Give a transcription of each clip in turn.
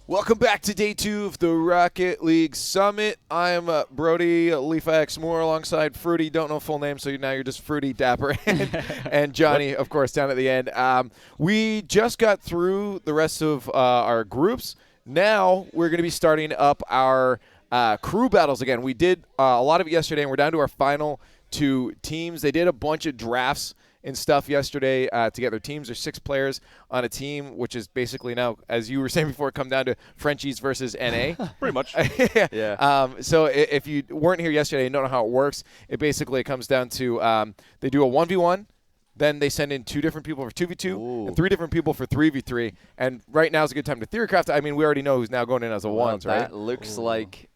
Welcome back to day 2 of the Rocket League Summit. I am Brody LeafX Moore alongside Fruity. Don't know full name, so now you're just Fruity Dapper and Johnny, of course, down at the end. We just got through the rest of our groups. Now we're going to be starting up our crew battles again. We did a lot of it yesterday, and we're down to our final 2 teams. They did a bunch of drafts and stuff yesterday to get their teams. There's 6 players on a team, which is basically now, as you were saying before, come down to Frenchies versus NA. Pretty much. Yeah. So if you weren't here yesterday and don't know how it works, it basically comes down to they do a 1v1, then they send in 2 different people for 2v2, and 3 different people for 3v3. And right now is a good time to theorycraft. I mean, we already know who's now going in as a ones, right? That looks like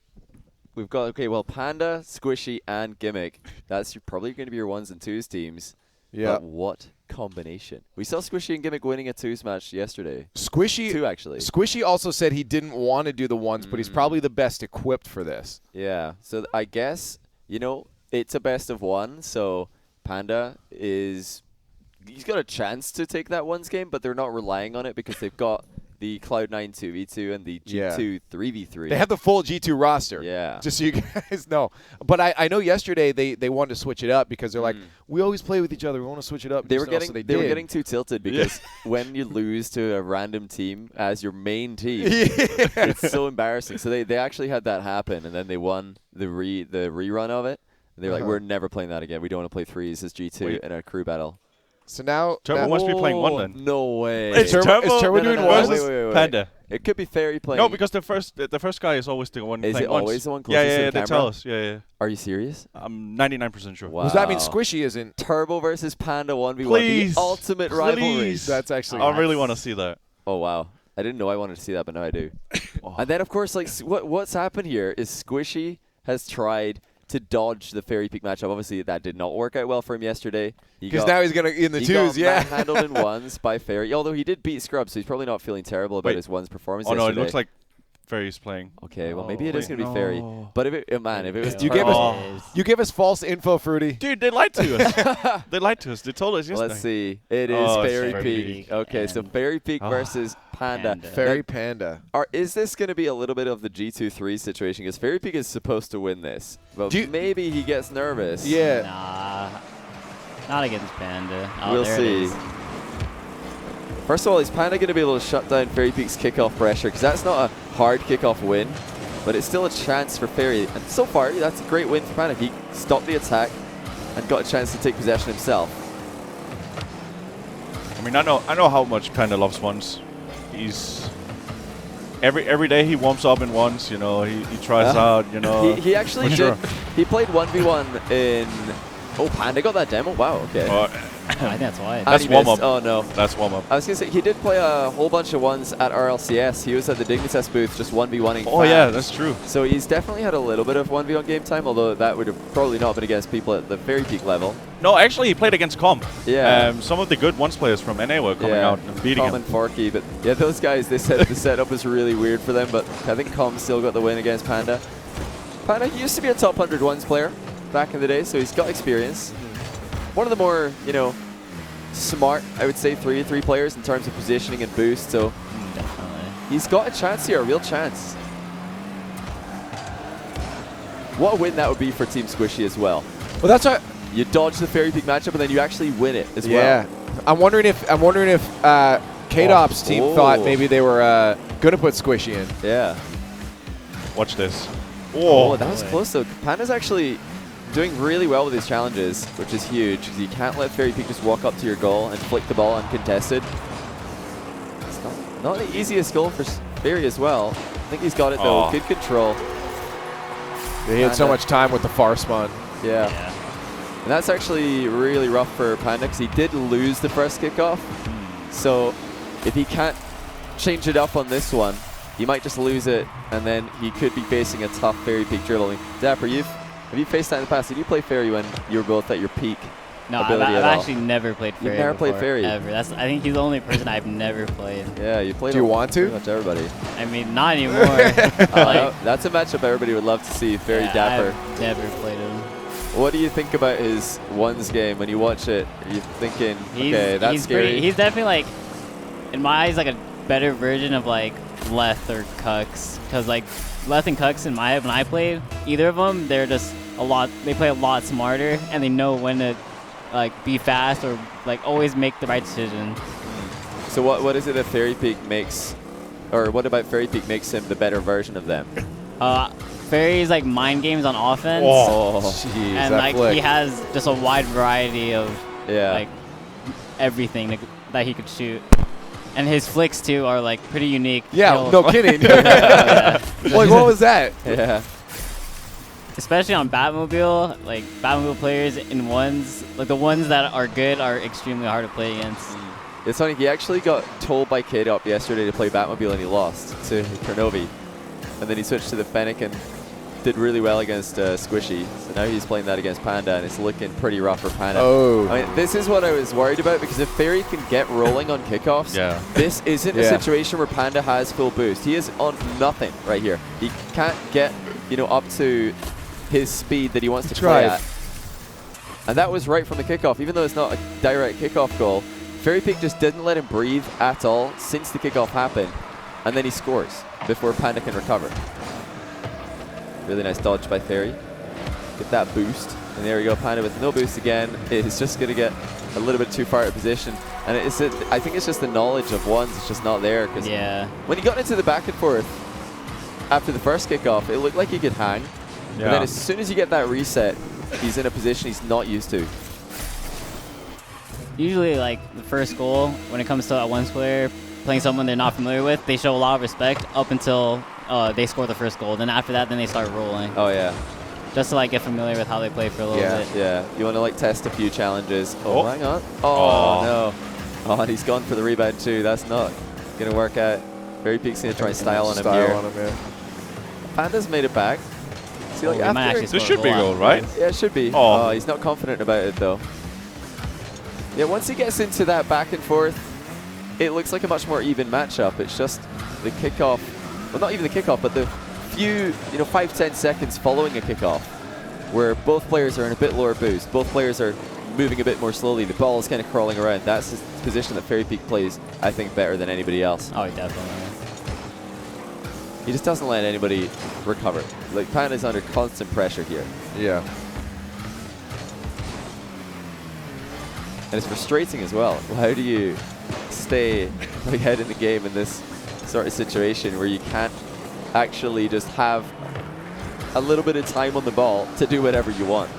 we've got, Panda, Squishy, and Gimmick. That's probably going to be your 1s and 2s teams. Yeah. But what combination? We saw Squishy and Gimmick winning a 2s match yesterday. Squishy, 2 actually. Squishy also said he didn't want to do the ones, but he's probably the best equipped for this. Yeah. So I guess, it's a best of 1. So Panda he's got a chance to take that 1s game, but they're not relying on it because they've got the Cloud9 2v2 and the G2 3v3. They have the full G2 roster. Yeah. Just so you guys know. But I know yesterday they wanted to switch it up because they're like, we always play with each other. We want to switch it up. They were getting too tilted because when you lose to a random team as your main team, it's so embarrassing. So they actually had that happen, and then they won the rerun of it. And they were like, we're never playing that again. We don't want to play 3s as G2 in a crew battle. So now Turbo must be playing 1 then. No way. It's Turbo. Is Turbo doing no, 1? Wait. Panda. It could be Ferry playing. No, because the first guy is always the one Is playing it once. always the one closest to the They camera? tell us. Yeah. Are you serious? I'm 99% sure. Wow. Does that mean Squishy isn't? Turbo versus Panda 1v1. Please. The ultimate rivalry. That's actually. I really want to see that. Oh, wow. I didn't know I wanted to see that, but now I do. And then, of course, what's happened here is Squishy has tried to dodge the Ferry Peak matchup. Obviously, that did not work out well for him yesterday. Because now he's going to in the 2s, He got handled in 1s by Ferry, although he did beat Scrub, so he's probably not feeling terrible about his 1s performance yesterday. Oh, no, it looks like Ferry's playing. Okay, well, maybe it is going to be Ferry. But if it was you gave us false info, Fruity. Dude, they lied to us. They lied to us. They told us yesterday. Let's see. It is Ferry Peak. Peak. Okay, so Ferry Peak versus Panda. Ferry Panda. Is this going to be a little bit of the G2-3 situation? Because Ferry Peak is supposed to win this. But maybe he gets nervous. Yeah. Nah, not against Panda. Oh, We'll there see. it is. First of all, is Panda going to be able to shut down Ferry Peak's kickoff pressure? Because that's not a hard kickoff win, but it's still a chance for Ferry. And so far, that's a great win for Panda. He stopped the attack and got a chance to take possession himself. I mean, I know how much Panda loves 1s. He's every day he warms up in 1s. He tries out. He actually did. Sure. He played 1v1 in. Oh, Panda got that demo. Wow. Okay. I think that's why. That's warm up. Oh no. That's warm up. I was gonna say he did play a whole bunch of 1s at RLCS. He was at the Dignitas booth just 1v1ing. Oh yeah, that's true. So he's definitely had a little bit of 1v1 game time, although that would have probably not been against people at the Ferry Peak level. No, actually, he played against Comp. Yeah. Some of the good 1s players from NA were coming out and beating Com him. and Forky, but yeah, those guys, they said the setup was really weird for them, but I think Com still got the win against Panda. Panda used to be a top 100 1s player back in the day, so he's got experience. One of the more, smart, I would say, 3v3 players in terms of positioning and boost, so Definitely. he's got a chance here, a real chance. What a win that would be for Team Squishy as well. Well, that's what. You dodge the Ferry Peak matchup and then you actually win it as well. Yeah. I'm wondering if Kaydop's team thought maybe they were going to put Squishy in. Yeah. Watch this. Oh, that was close though. Panda's actually doing really well with his challenges, which is huge because you can't let Ferry Peak just walk up to your goal and flick the ball uncontested. It's not the easiest goal for Ferry as well. I think he's got it though. Good control. He had so much time with the far spawn. Yeah. And that's actually really rough for Panda because he did lose the first kickoff. So if he can't change it up on this one, he might just lose it, and then he could be facing a tough Ferry Peak dribble. I mean, Dapper, have you faced that in the past? Did you play Ferry when you were both at your peak? No, I've actually never played Ferry. You've never played Ferry? Ever. I think he's the only person I've never played. Yeah, you played. Do you want to? Pretty much everybody. I mean, not anymore. That's a matchup everybody would love to see. Ferry Dapper. I've never played him. What do you think about his 1s game when you watch it? Are you thinking, okay, that's scary? He's definitely in my eyes, a better version of Leth or Kux, because like Leth and Kux in my head when I played either of them, they're just they play a lot smarter and they know when to like be fast or like always make the right decision. So what is it that Ferry Peak makes, or what about Ferry Peak makes him the better version of them? Ferry's like mind games on offense. Oh, jeez, and that like flick. he has just a wide variety of Yeah. like everything that he could shoot. And his flicks too are like pretty unique. Yeah, no kidding. Yeah. Like, what was that? Yeah. Especially on Batmobile, like Batmobile players in ones, like the ones that are good are extremely hard to play against. It's funny, he actually got told by Kaydop yesterday to play Batmobile and he lost to Kronovi. And then he switched to the Fennec and did really well against Squishy. So now he's playing that against Panda and it's looking pretty rough for Panda. Oh. I mean, this is what I was worried about because if Ferry can get rolling on kickoffs, this isn't a situation where Panda has full boost. He is on nothing right here. He can't get, you know, up to his speed that he wants to play at. And that was right from the kickoff. Even though it's not a direct kickoff goal, Ferry Peak just didn't let him breathe at all since the kickoff happened. And then he scores before Panda can recover. Really nice dodge by Ferry. Get that boost. And there we go, Panda with no boost again. It's just going to get a little bit too far out of position. And I think it's just the knowledge of ones. It's just not there. Cause when he got into the back and forth after the first kickoff, it looked like he could hang. And then as soon as you get that reset, he's in a position he's not used to. Usually, like, the first goal, when it comes to a ones player playing someone they're not familiar with, they show a lot of respect up until they score the first goal. Then after that, then they start rolling. Oh, yeah. Just to, like, get familiar with how they play for a little bit. Yeah, you want to, like, test a few challenges. Oh, hang on. Oh, no. Oh, and he's gone for the rebound, too. That's not going to work out. Ferry Peak's going to try style on him here. Panda's made it back. See, like, this should be goal, right? Yeah, it should be. Oh, he's not confident about it, though. Yeah, once he gets into that back and forth, it looks like a much more even matchup. It's just the kickoff, well, not even the kickoff, but the few, 5-10 seconds following a kickoff where both players are in a bit lower boost. Both players are moving a bit more slowly. The ball is kind of crawling around. That's the position that Ferry Peak plays, I think, better than anybody else. Oh, definitely. He just doesn't let anybody recover. Like, Panda's under constant pressure here. Yeah. And it's frustrating as well. How do you stay ahead in the game in this sort of situation where you can't actually just have a little bit of time on the ball to do whatever you want?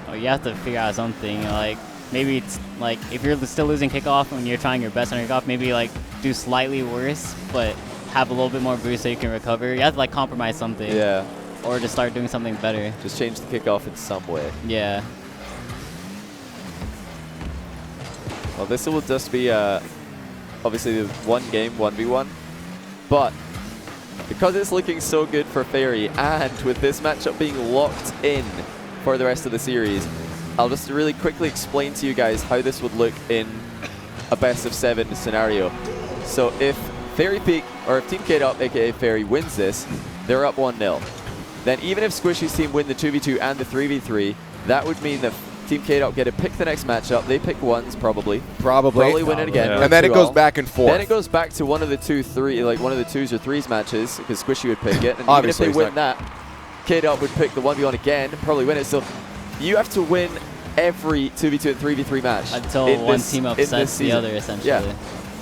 Oh, you have to figure out something. Like, maybe it's like if you're still losing kickoff and you're trying your best on kickoff, maybe like do slightly worse, but have a little bit more boost so you can recover. You have to like compromise something. Yeah. Or just start doing something better. Just change the kickoff in some way. Yeah. Well, this will just be obviously the one game, 1v1. But because it's looking so good for Ferry, and with this matchup being locked in for the rest of the series, I'll just really quickly explain to you guys how this would look in a best-of-7 scenario. So if Ferry Peak, or if Team Kaydop, aka Ferry, wins this, they're up 1-0. Then even if Squishy's team win the 2v2 and the 3v3, that would mean that Team Kaydop get to pick the next matchup. They pick ones, probably win it again. And then it goes back and forth. Then it goes back to one of the 2-3, like one of the 2s or 3s matches, because Squishy would pick it. And even if they win that, Kaydop would pick the 1v1 again, probably win it. So you have to win every 2v2 and 3v3 match. Until one team upsets the other, essentially. Yeah.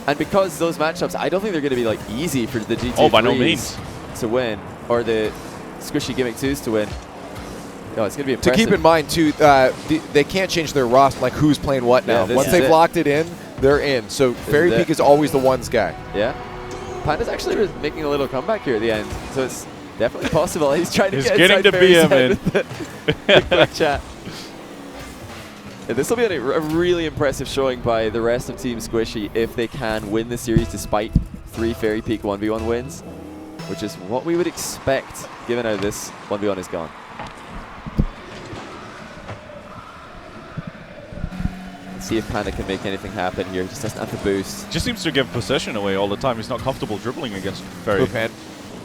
And because those matchups, I don't think they're going to be like easy for the GT3s by no means to win, or the Squishy Gimmick 2s to win. No, it's going to be impressive. To keep in mind, too, they can't change their roster, like who's playing what now. Yeah, Once they've locked it in, they're in. So Ferry Peak is always the ones guy. Yeah. Panda's actually making a little comeback here at the end, so it's definitely possible. He's trying to get getting the BM in. Quick chat. Yeah, this will be a really impressive showing by the rest of Team Squishy if they can win the series despite 3 Ferry Peak 1v1 wins, which is what we would expect given how this 1v1 is gone. Let's see if Panda can make anything happen here. He just doesn't have the boost. Just seems to give possession away all the time. He's not comfortable dribbling against Ferry.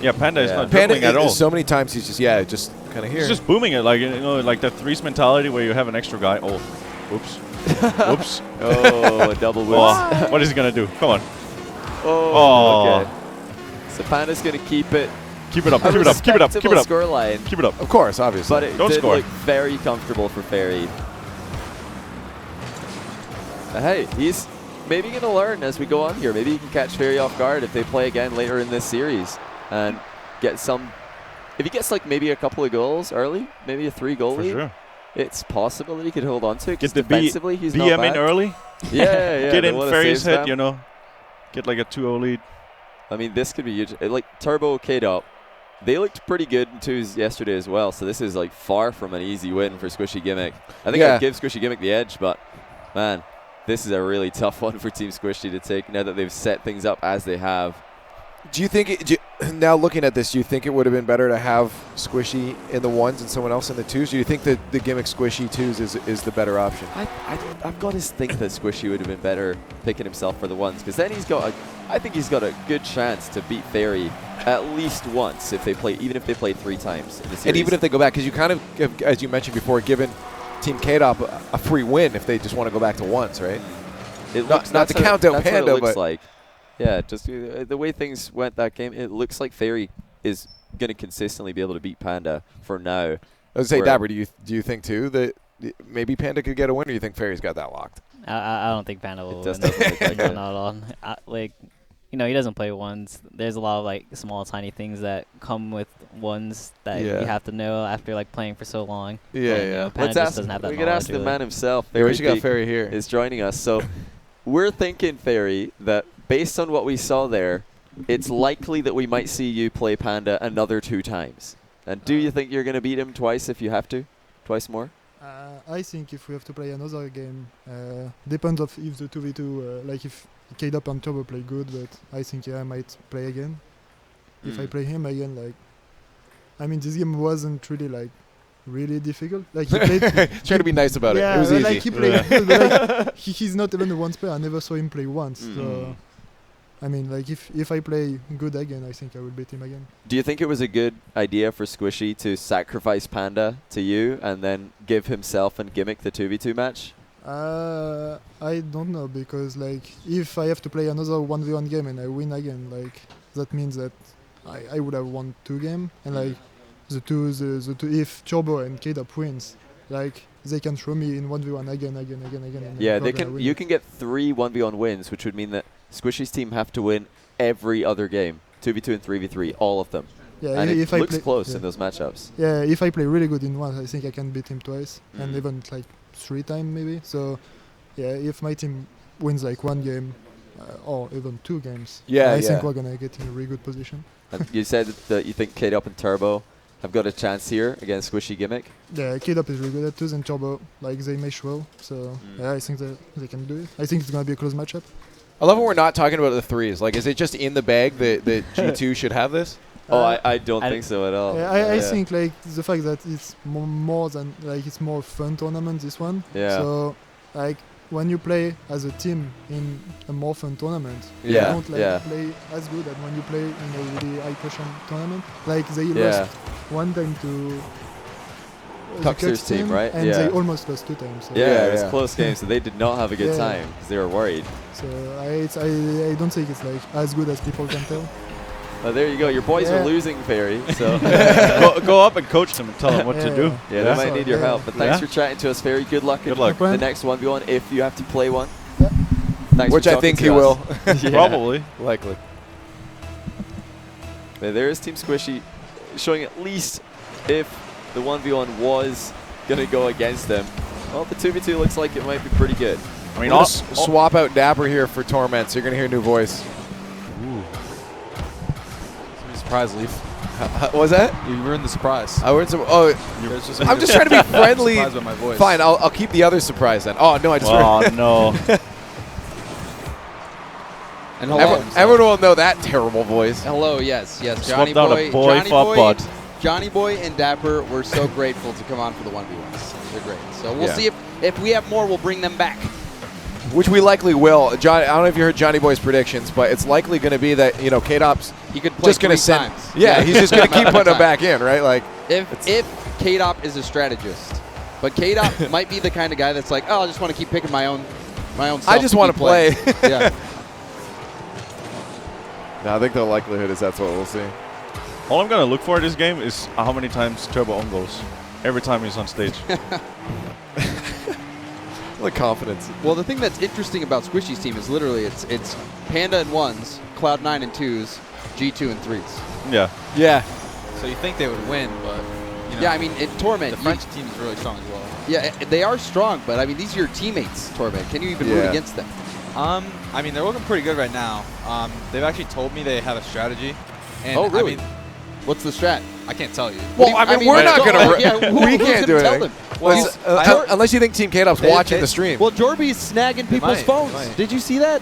Yeah, Panda is not dribbling at all. So many times he's just kind of here. He's just booming it, like like the threes mentality where you have an extra guy. Oh, oops, oops. Oh, a double boost. Oh, what is he gonna do? Come on. Oh, okay. So Panda's going to keep it. Keep it up. Keep it up. Keep it up. Keep it up. Scoreline. Keep it up. Of course, obviously. But it Don't did score. look very comfortable for Ferry. Hey, he's maybe going to learn as we go on here. Maybe he can catch Ferry off guard if they play again later in this series and get some. If he gets like maybe a couple of goals early, maybe a 3-goal lead, sure. it's possible that he could hold on to it. Get Because the defensively, he's not BM bad. in early. Yeah. Get the in one that Ferry's saves head, them. you know. Get like a 2-0 lead. I mean, this could be huge. Like Turbo Kaydop, they looked pretty good in twos yesterday as well. So this is like far from an easy win for SquishyGimmick. I think I'd give SquishyGimmick the edge, but man, this is a really tough one for Team Squishy to take now that they've set things up as they have. Do you think, now looking at this, do you think it would have been better to have Squishy in the ones and someone else in the twos? Do you think that the Gimmick Squishy twos is the better option? I've got to think that Squishy would have been better picking himself for the ones, because then I think he's got a good chance to beat Ferry at least once if they play, even if they play 3 times in the series. And even if they go back, because you kind of, as you mentioned before, given Team Kaydop a free win if they just want to go back to once, right? Not to count out Panda, it looks but like. Yeah, just the way things went that game, it looks like Ferry is going to consistently be able to beat Panda for now. I was say, Dapper, do you think too that maybe Panda could get a win, or do you think Ferry's got that locked? I don't think Panda will win. Doesn't look like it. Not at all. Like, you know, he doesn't play ones. There's a lot of like small, tiny things that come with ones that you have to know after like playing for so long. Yeah, and, you know, Panda just doesn't have that we could ask the knowledge man himself. Yeah, we should got Ferry here. Is joining us. So we're thinking, Ferry, that based on what we saw there, it's likely that we might see you play Panda another 2 times. And do you think you're going to beat him twice if you have to? Twice more? I think if we have to play another game, depends of if the 2v2, like if Kaydop and Turbo play good, but I think I might play again. If I play him again, like, I mean, this game wasn't really like really difficult. Like he played, trying to be nice about it. It was but easy. like he played, good, but like he's not even a once player. I never saw him play once. So, I mean, like if I play good again, I think I will beat him again. Do you think it was a good idea for Squishy to sacrifice Panda to you and then give himself and Gimmick the 2v2 match? I don't know, because like if I have to play another 1v1 game and I win again, like that means that I would have won 2 games, and like the two if Turbo and Kaydop wins, like they can throw me in 1v1 again. And Yeah, they can. You can get 3 1v1 wins, which would mean that Squishy's team have to win every other game, 2v2 and 3v3, all of them. Yeah, and if it I looks play close in those matchups. Yeah, if I play really good in one, I think I can beat him twice, and even like 3 times maybe. So, yeah, if my team wins like 1 game or even 2 games, I think we're gonna get in a really good position. You said that you think Kaydop and Turbo have got a chance here against SquishyGimmick. Yeah, Kaydop is really good at twos, and Turbo, like, they mesh well. So, yeah, I think that they can do it. I think it's going to be a close matchup. I love when we're not talking about the threes. Like, is it just in the bag that G2 should have this? I don't think so at all. Yeah, I think, like, the fact that it's more than, like, it's more fun tournament, this one. Yeah. So, like, when you play as a team in a more fun tournament, you Yeah, don't like yeah. play as good as when you play in a really high pressure tournament. Like they lost 1 time to the Tuxer's Cuts team, right? And Yeah. they almost lost 2 times. So Yeah, it was a close game, so they did not have a good Yeah. time because they were worried. So I don't think it's like as good as people can tell. But there you go. Your boys are losing, Ferry. So go up and coach them and tell them what to do. Yeah, they might need your help. But thanks for chatting to us, Ferry. Good luck. Good luck. The next 1v1 if you have to play one. Yeah. Thanks Which for I talking think to he us. will. Yeah. Probably. Likely. There is Team Squishy showing at least if the 1v1 was going to go against them. Well, the 2v2 looks like it might be pretty good. I mean, We're gonna swap out Dapper here for Torment, so you're going to hear a new voice. Surprise, Leaf. What was that? You ruined the surprise. I heard some. Oh, I'm just trying to be friendly. Surprised by my voice. Fine, I'll keep the other surprise then. Oh no, I just. Oh no. And hello. Everyone will know that terrible voice. Hello, yes. Swapped out a boy for a bud. Johnny Boy and Dapper, we're so grateful to come on for the 1v1s. They're great. So we'll see if we have more, we'll bring them back. Which we likely will. John, I don't know if you heard Johnny Boy's predictions, but it's likely going to be that, you know, Kaydop's he could play just going to send. times. Yeah, he's just going to keep putting them back in, right? Like if Kaydop is a strategist, but Kaydop might be the kind of guy that's like, oh, I just want to keep picking my own. I just want to play. Yeah. No, I think the likelihood is that's what we'll see. All I'm gonna look for in this game is how many times Turbo own goals. Every time he's on stage. The confidence. Well, the thing that's interesting about Squishy's team is literally it's Panda in 1s, Cloud9 in 2s, G2 in 3s. Yeah. Yeah. So you think they would win, but you know, Yeah, I mean, in Torment, the French team is really strong as well. yeah, they are strong, but I mean, these are your teammates, Torment. Can you even root against them? I mean, they're looking pretty good right now. They've actually told me they have a strategy. And Oh, really? I mean, What's the strat? I can't tell you. Well, I mean, we're not going to. We can't do anything. Well, Unless you think Team Kaydop's watching the stream. Well, Jorby's snagging people's phones. might. Did you see that?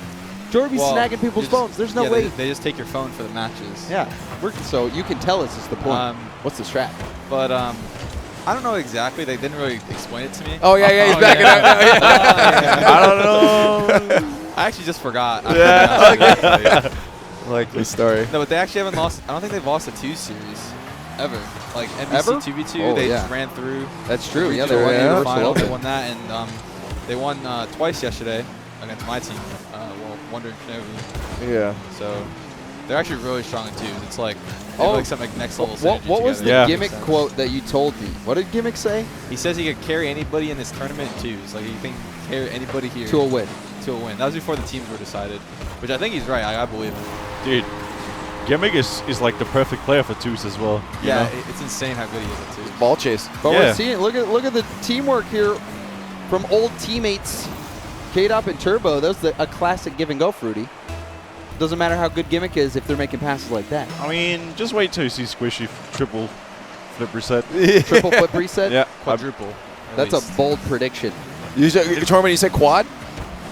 Jorby's snagging people's phones. There's no way. They just take your phone for the matches. Yeah. So you can tell us is the point. What's the strat? But I don't know exactly. They didn't really explain it to me. Oh, yeah, he's backing out. I don't know. I actually just forgot. Likely story. No, but they actually haven't lost. I don't think they've lost a 2 series ever. Like NBC Ever? 2v2, Oh, they yeah. just ran through. That's true. Yeah, They they won won the the Universal final. They Open. won that, and they won twice yesterday against my team. Well, Wonder and Kenobi. Yeah. So they're actually really strong in 2s. It's like some like next level. What was the Yeah. Gimmick quote that you told me? What did Gimmick say? He says he could carry anybody in this tournament in 2s. Like he can carry anybody here To a win. to a win. That was before the teams were decided, which I think he's right. I believe him. Dude, Gimmick is like the perfect player for 2s as well. you Yeah, know? it's insane how good he is at 2s. Ball chase. But Yeah. we're seeing look at the teamwork here from old teammates, Kaydop and Turbo. That's a classic give and go, Fruity. Doesn't matter how good Gimmick is if they're making passes like that. I mean, just wait till you see Squishy triple flip reset. Triple flip reset. Yeah. Quadruple. at That's least. a bold prediction. Torment, you said quad?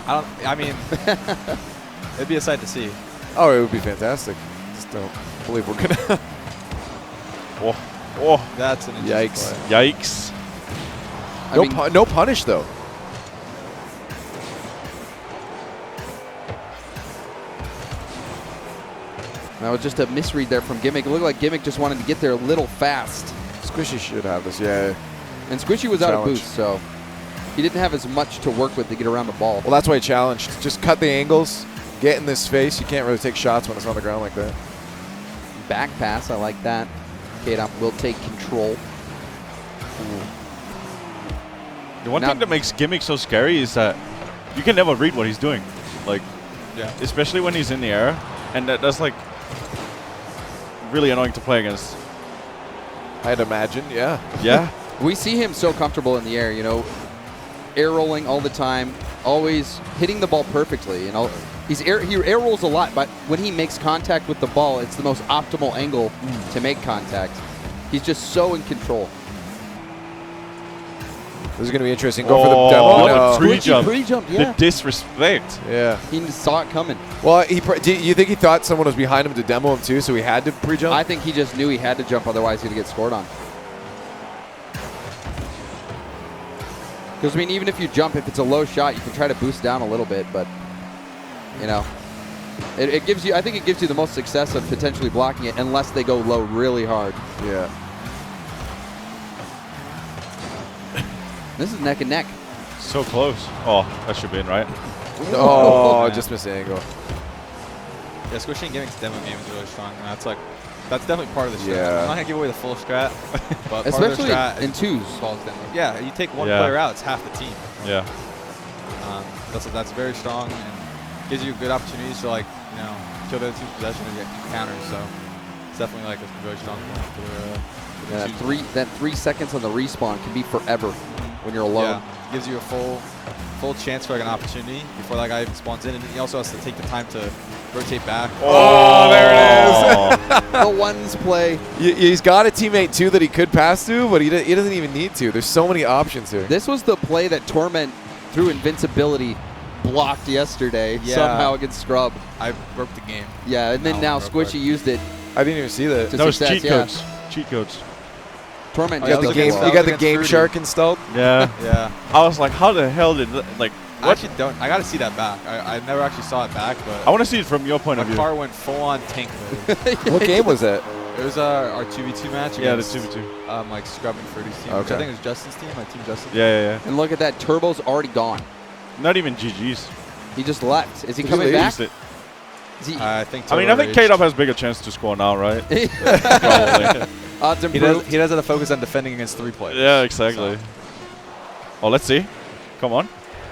I mean, it'd be a sight to see. Oh, it would be fantastic. Just don't believe we're going to. Oh, That's an interesting Yikes. play. yikes. I mean, No punish, though. that was just a misread there from Gimmick. It looked like Gimmick just wanted to get there a little fast. Squishy should have this, yeah. And Squishy was out of Challenge. boost, so he didn't have as much to work with to get around the ball. Well, that's why he challenged. Just cut the angles, get in this space. You can't really take shots when it's on the ground like that. Back pass, I like that. Kaydop will take control. The one Now- thing that makes Gimmick so scary is that you can never read what he's doing. Like, Yeah. especially when he's in the air. And that's like really annoying to play against. I'd imagine, yeah. Yeah. We see him so comfortable in the air, you know, air rolling all the time, always hitting the ball perfectly. You know, he air rolls a lot, but when he makes contact with the ball, it's the most optimal angle to make contact. He's just so in control. This is going to be interesting. Go for the demo. Oh, No. the pre-jump. Pre-jump, yeah. The disrespect. Yeah. He saw it coming. Well, do you think he thought someone was behind him to demo him too, so he had to pre-jump? I think he just knew he had to jump, otherwise he'd get scored on. Because, I mean, even if you jump, if it's a low shot, you can try to boost down a little bit, but, you know, it gives you, I think it gives you the most success of potentially blocking it unless they go low really hard. Yeah. This is neck and neck. So close. Oh, that should be in, right? Oh, man. just missed the angle. Yeah, Squishy and Gimmick's demo game is really strong. And that's definitely part of the strat. Yeah. I'm not gonna give away the full strat, but Especially part of the strat in twos. falls demo. Yeah, you take one Yeah. player out, it's half the team. Yeah. That's very strong and gives you good opportunities to kill the other team's possession and get counters. So it's definitely like a really strong point for the twos. That 3 seconds on the respawn can be forever when you're alone. Yeah, gives you a full chance for like an opportunity before that guy even spawns in, and he also has to take the time to rotate back. Oh, there it is. The ones play. He's got a teammate too that he could pass to, but he doesn't even need to. There's so many options here. This was the play that Torment, through invincibility, blocked yesterday Yeah. somehow against Scrub. I broke the game. Yeah, and then now real Squishy quick. used it. I didn't even see that. To That was success, cheat yeah. codes. Cheat codes. Torment Oh, You yeah, got just the look game. at- You that got was the against Game Fruity. Shark installed. Yeah. Yeah. I was like, how the hell did like I what? actually don't. I got to see that back. I never actually saw it back, but I want to see it from your point my of view. car went full on tank mode. What game was that? It was our 2v2 match. Yeah, the against, 2v2. like Scrub and Fruity's team. Which Okay. I think it was Justin's team. My team, Justin. Yeah. And look at that. Turbo's already gone. Not even GG's. He just left. Is he Did coming he back? Used it. I think Kaydop has bigger chance to score now, right? Probably. Odds he improved. does have to focus on defending against 3 players. Yeah, exactly. So. Oh, let's see. Come on.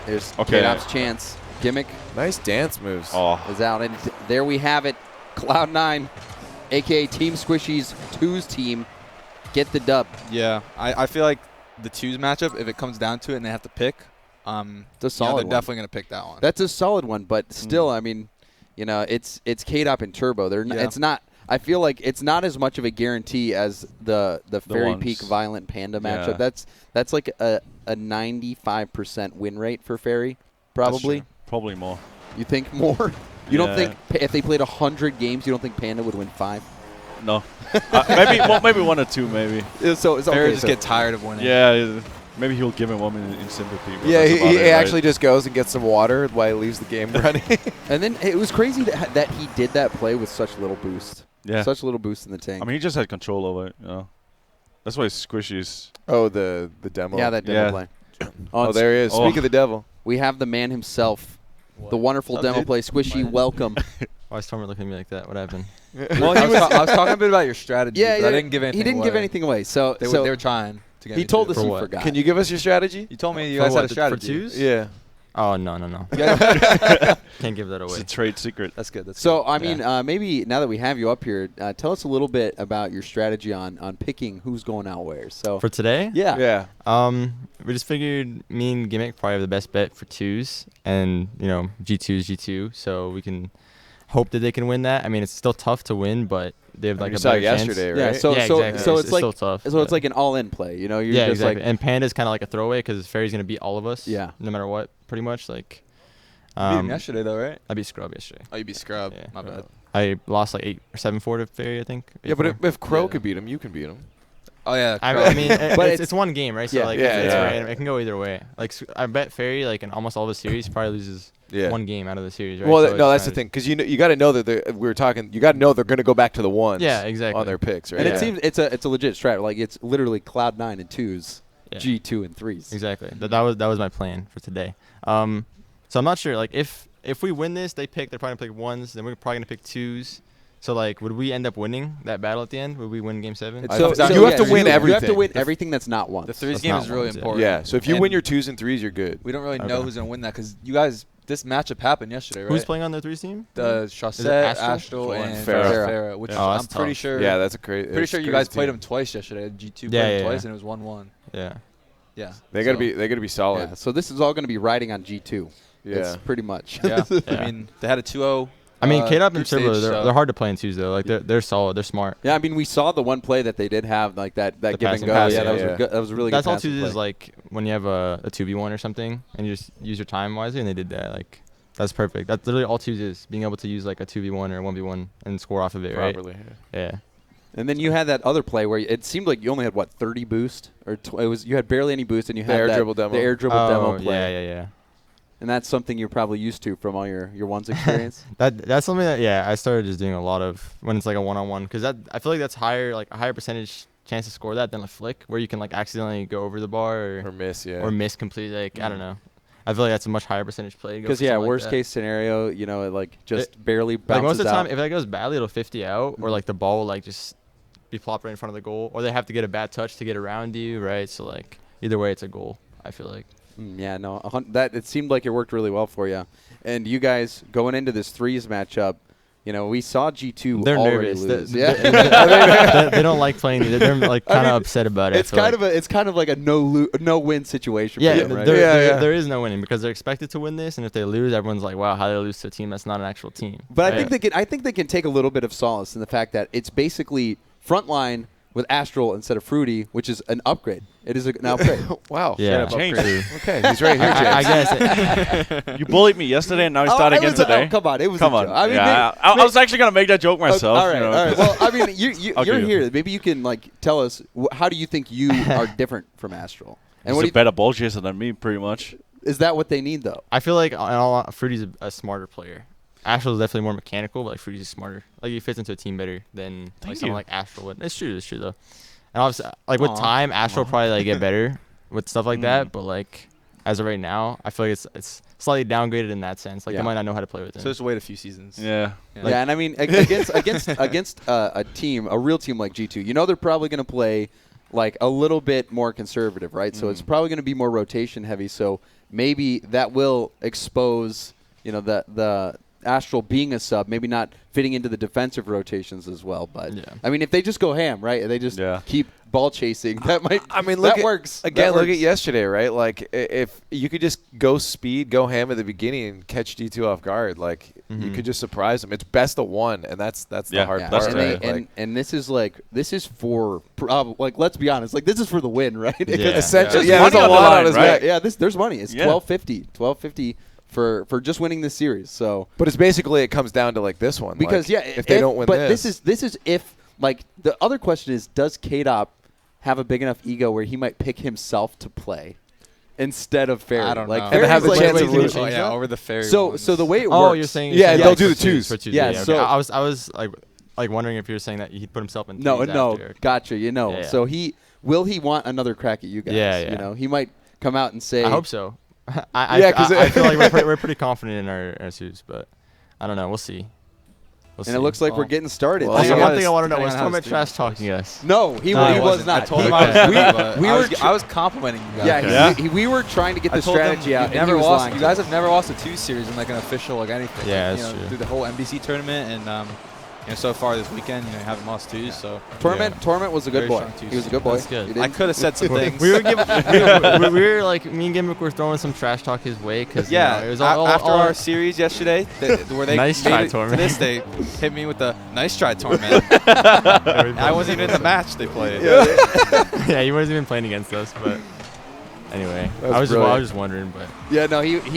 There's Okay. Kaydop's chance. Gimmick Nice dance moves. Oh, is out, and there we have it. Cloud9, a.k.a. Team Squishy's 2's team, get the dub. Yeah, I feel like the 2's matchup, if it comes down to it and they have to pick, It's a solid they're one. definitely going to pick that one. That's a solid one, but still, I mean, you know, it's Kaydop and Turbo. It's not. I feel like it's not as much of a guarantee as the Ferry ones. Peak ViolentPanda matchup. Yeah. That's like a 95% win rate for Ferry, probably. probably more. You think more? You don't Yeah. think if they played 100 games, you don't think Panda would win 5? No. Maybe 1 or 2, maybe. So it's Ferry okay. just So get tired of winning. Yeah, maybe he'll give him one in sympathy. but Yeah, that's about he it, right? actually just goes and gets some water while he leaves the game running. and then it was crazy that he did that play with such little boost. Yeah. Such little boost in the tank. I mean, he just had control over it. You know? That's why Squishy's. Oh, the demo. yeah, that demo Yeah. play. Oh, there he is. Oh. Speak of the devil. We have the man himself, the wonderful What's up, demo dude? play. Squishy, welcome. Why is Tomer looking at me like that? What happened? Well, I was talking a bit about your strategy, but I didn't give anything He didn't give anything away. So, They were trying to get he me told to. us For he what? forgot. Can you give us your strategy? You told me you For guys had a what, strategy. For 2s? Yeah. Oh, no. Yeah. Can't give that It's away. a trade secret. That's good. That's So, good. I mean, maybe now that we have you up here, tell us a little bit about your strategy on picking who's going out where. So, For today? yeah. Yeah. We just figured me and Gimmick probably have the best bet for 2s, and G2 is G2, so we can hope that they can win that. I mean, it's still tough to win, but they have like you a saw better it yesterday, chance. right? Yeah, so exactly. so it's like still tough. so it's like an all-in play. You're yeah, just exactly. like And Panda's kind of like a throwaway because Ferry's gonna beat all of us. Yeah. No matter what, pretty much. Like, You beat him yesterday, though, right? I beat Scrub yesterday. Oh, you beat Scrub. Yeah. My bad. I lost like 8 or 7-4 to Ferry, I think. Yeah, but 8-4. if Crow Yeah. could beat him, you can beat him. Oh, yeah. I mean, But it's one game, right? So yeah, like, yeah, it's yeah. random. It can go either way. Like, I bet Ferry, like in almost all the series, probably loses Yeah. one game out of the series, right? Well, So no, it's that's the kinda- thing, because you got to know that we were talking. You got to know they're going to go back to the ones. Yeah, exactly. On their picks, right? and Yeah. it seems it's a legit strat. Like it's literally Cloud9 and 2s, Yeah. G2 and 3s. Exactly. That was my plan for today. So I'm not sure. Like, if we win this, they're probably gonna pick 1s. Then we're probably gonna pick 2s. So like, would we end up winning that battle at the end? Would we win Game 7? It's So comes down you have to You win have to everything. win everything that's not one. The 3s That's game not is really ones, yeah. important. Yeah. So if you And win your 2s and 3s, you're good. we don't really know Okay. who's going to win that because you guys, this matchup happened yesterday, right? Who's playing on the 3s team? The Is it Chaussette, AztraL? AztraL, and Ferra. Ferra, which Oh, I'm that's pretty tough. sure. Yeah, that's a crazy. Pretty sure you guys played them twice yesterday. G2 Yeah, played them yeah, twice, yeah. and it was 1-1. Yeah. Yeah. They got to So- be solid. Yeah, so this is all going to be riding on G2. Yeah. That's pretty much. Yeah. Yeah. I mean, they had a 2-0. I mean, Kaydop and group Turbo, stage, they're hard to play in 2s though. Like they're solid. They're smart. Yeah, I mean, we saw the one play that they did have, like that give and passing go. pass, Yeah, that yeah, was a good, that was a really That's good all passing 2s play. is like when you have a 2v1 or something, and you just use your time wisely, and they did that. Like, that's perfect. That's literally all 2s is, being able to use like a 2v1 or 1v1 and score off of it, right? Properly. Yeah. And then you had that other play where it seemed like you only had what 30 boost, or you had barely any boost, and you The had air that- dribble demo. the air dribble demo play. Yeah. And that's something you're probably used to from all your ones experience. That's something that I started just doing a lot of when it's like a one-on-one, because I feel like that's a higher percentage chance to score that than a flick, where you can like accidentally go over the bar Or miss, yeah. or miss completely. Like, I don't know. I feel like that's a much higher percentage play. to go Because for something like worst that. case scenario, it like just barely bounces Like most of the time, out. if that goes badly, it'll 50 out, or like the ball will like just be plopped right in front of the goal, or they have to get a bad touch to get around you, right? So like either way, it's a goal. I feel like. Yeah, no, that it seemed like it worked really well for you. And you guys going into this 3s matchup, we saw G2 They're already nervous. lose. They don't like playing. They're like kind of upset about it. It's kind of like a no win situation. Yeah, for them, right? there is no winning because they're expected to win this, and if they lose, everyone's like, "Wow, how did they lose to a team that's not an actual team?" But right? I think they can take a little bit of solace in the fact that it's basically frontline with AztraL instead of Fruity, which is an upgrade. It is an upgrade. Wow. Yeah. Change. Okay, he's right here, I James. guess. You bullied me yesterday, and now you start again today. Come on, it was Come a on. joke. I mean, yeah, I was actually gonna make that joke myself. all right, all right. Well, I mean, I'll you're give you. here. Maybe you can how do you think you are different from AztraL? And He's what do a you better ball chaser than me, pretty much. is that what they need though? I feel like Fruity's a smarter player. AztraL is definitely more mechanical, but like Fruity's smarter. Like he fits into a team better than like someone like AztraL would. It's true though. And obviously, like with time, AztraL probably like get better with stuff like that. But like, as of right now, I feel like it's slightly downgraded in that sense. Like they might not know how to play with it. So just wait a few seasons. Yeah. Yeah, and I mean against a real team like G2, you know they're probably going to play like a little bit more conservative, right? So it's probably going to be more rotation heavy. So maybe that will expose, you know, the AztraL being a sub, maybe not fitting into the defensive rotations as well. But I mean, if they just go ham, right? They just keep ball chasing. That might. I mean, look that works again. That Look works. at yesterday, right? Like if you could just go speed, go ham at the beginning, and catch G2 off guard, like you could just surprise them. It's best of one, and that's the hard part. And this is for like, let's be honest, like this is for the win, right? Essentially, there's a lot on his back. Yeah, there's money. It's $12.50 for just winning this series. So, but it's basically it comes down to like this one because like, if they don't win this is if like the other question is, does Kaydop have a big enough ego where he might pick himself to play instead of Ferry? I don't know. And have the chance of losing. Over the Ferry. So the way it works. Oh, you're saying they'll do the twos. For twos. Yeah. Okay. So I was like wondering if you're saying that he'd put himself in. No, after. Gotcha. You know. Yeah. So will he want another crack at you guys? Yeah. You know, he might come out and say. I hope so. I feel like we're pretty confident in our twos, but I don't know. We'll see. And it looks like we're getting started. Well, also, one thing I want to know is Torment trash talking us. No, he was not. I told him I was complimenting you guys. Yeah, we were trying to get the strategy out. And he was lying. You guys have never lost a 2 series in like an official like anything. Yeah, that's true. Through the whole NBC tournament and so far this weekend, you haven't lost 2s. So Torment was a good boy. He was a good boy. That's good. I could have said some things. we were like, me and Gimmick were throwing some trash talk his way because it was all after our series yesterday, where they nice try, Torment. To this, they hit me with the nice try, Torment. I wasn't even in the match they played. Yeah, he wasn't even playing against us, but. Anyway, I was just wondering, but he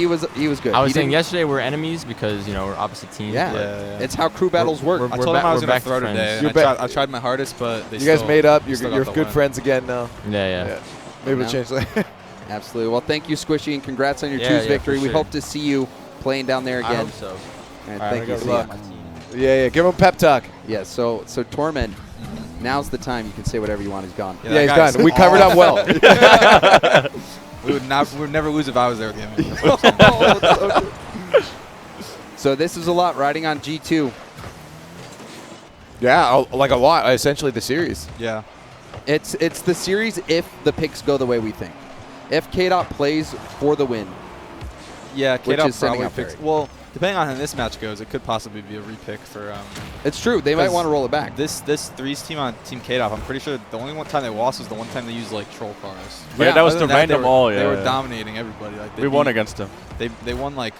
was good. I was saying yesterday we're enemies because we're opposite teams. Yeah. It's how crew battles work. I told him I was going to throw today. I tried my hardest, but you guys made up. You're good friends again now. Yeah. Maybe we'll change that. Absolutely. Well, thank you, Squishy, and congrats on your twos victory. We hope to see you playing down there again. I hope so. And thank you. Good luck. Yeah. Give him a pep talk. Yeah. So Torment. Now's the time you can say whatever you want. He's gone. Yeah, he's gone. We covered up well. we would never lose if I was there with him. So this is a lot riding on G2. Yeah, like a lot. Essentially the series. Yeah. It's the series if the picks go the way we think. If Kaydop plays for the win. Yeah, Kaydop probably picks. Well, depending on how this match goes, it could possibly be a repick for. It's true. They might want to roll it back. This threes team on Team Kaydop, I'm pretty sure the only one time they lost was the one time they used like troll cars. Yeah, that was the random all. Yeah, they were dominating everybody. Like we won against them. They won like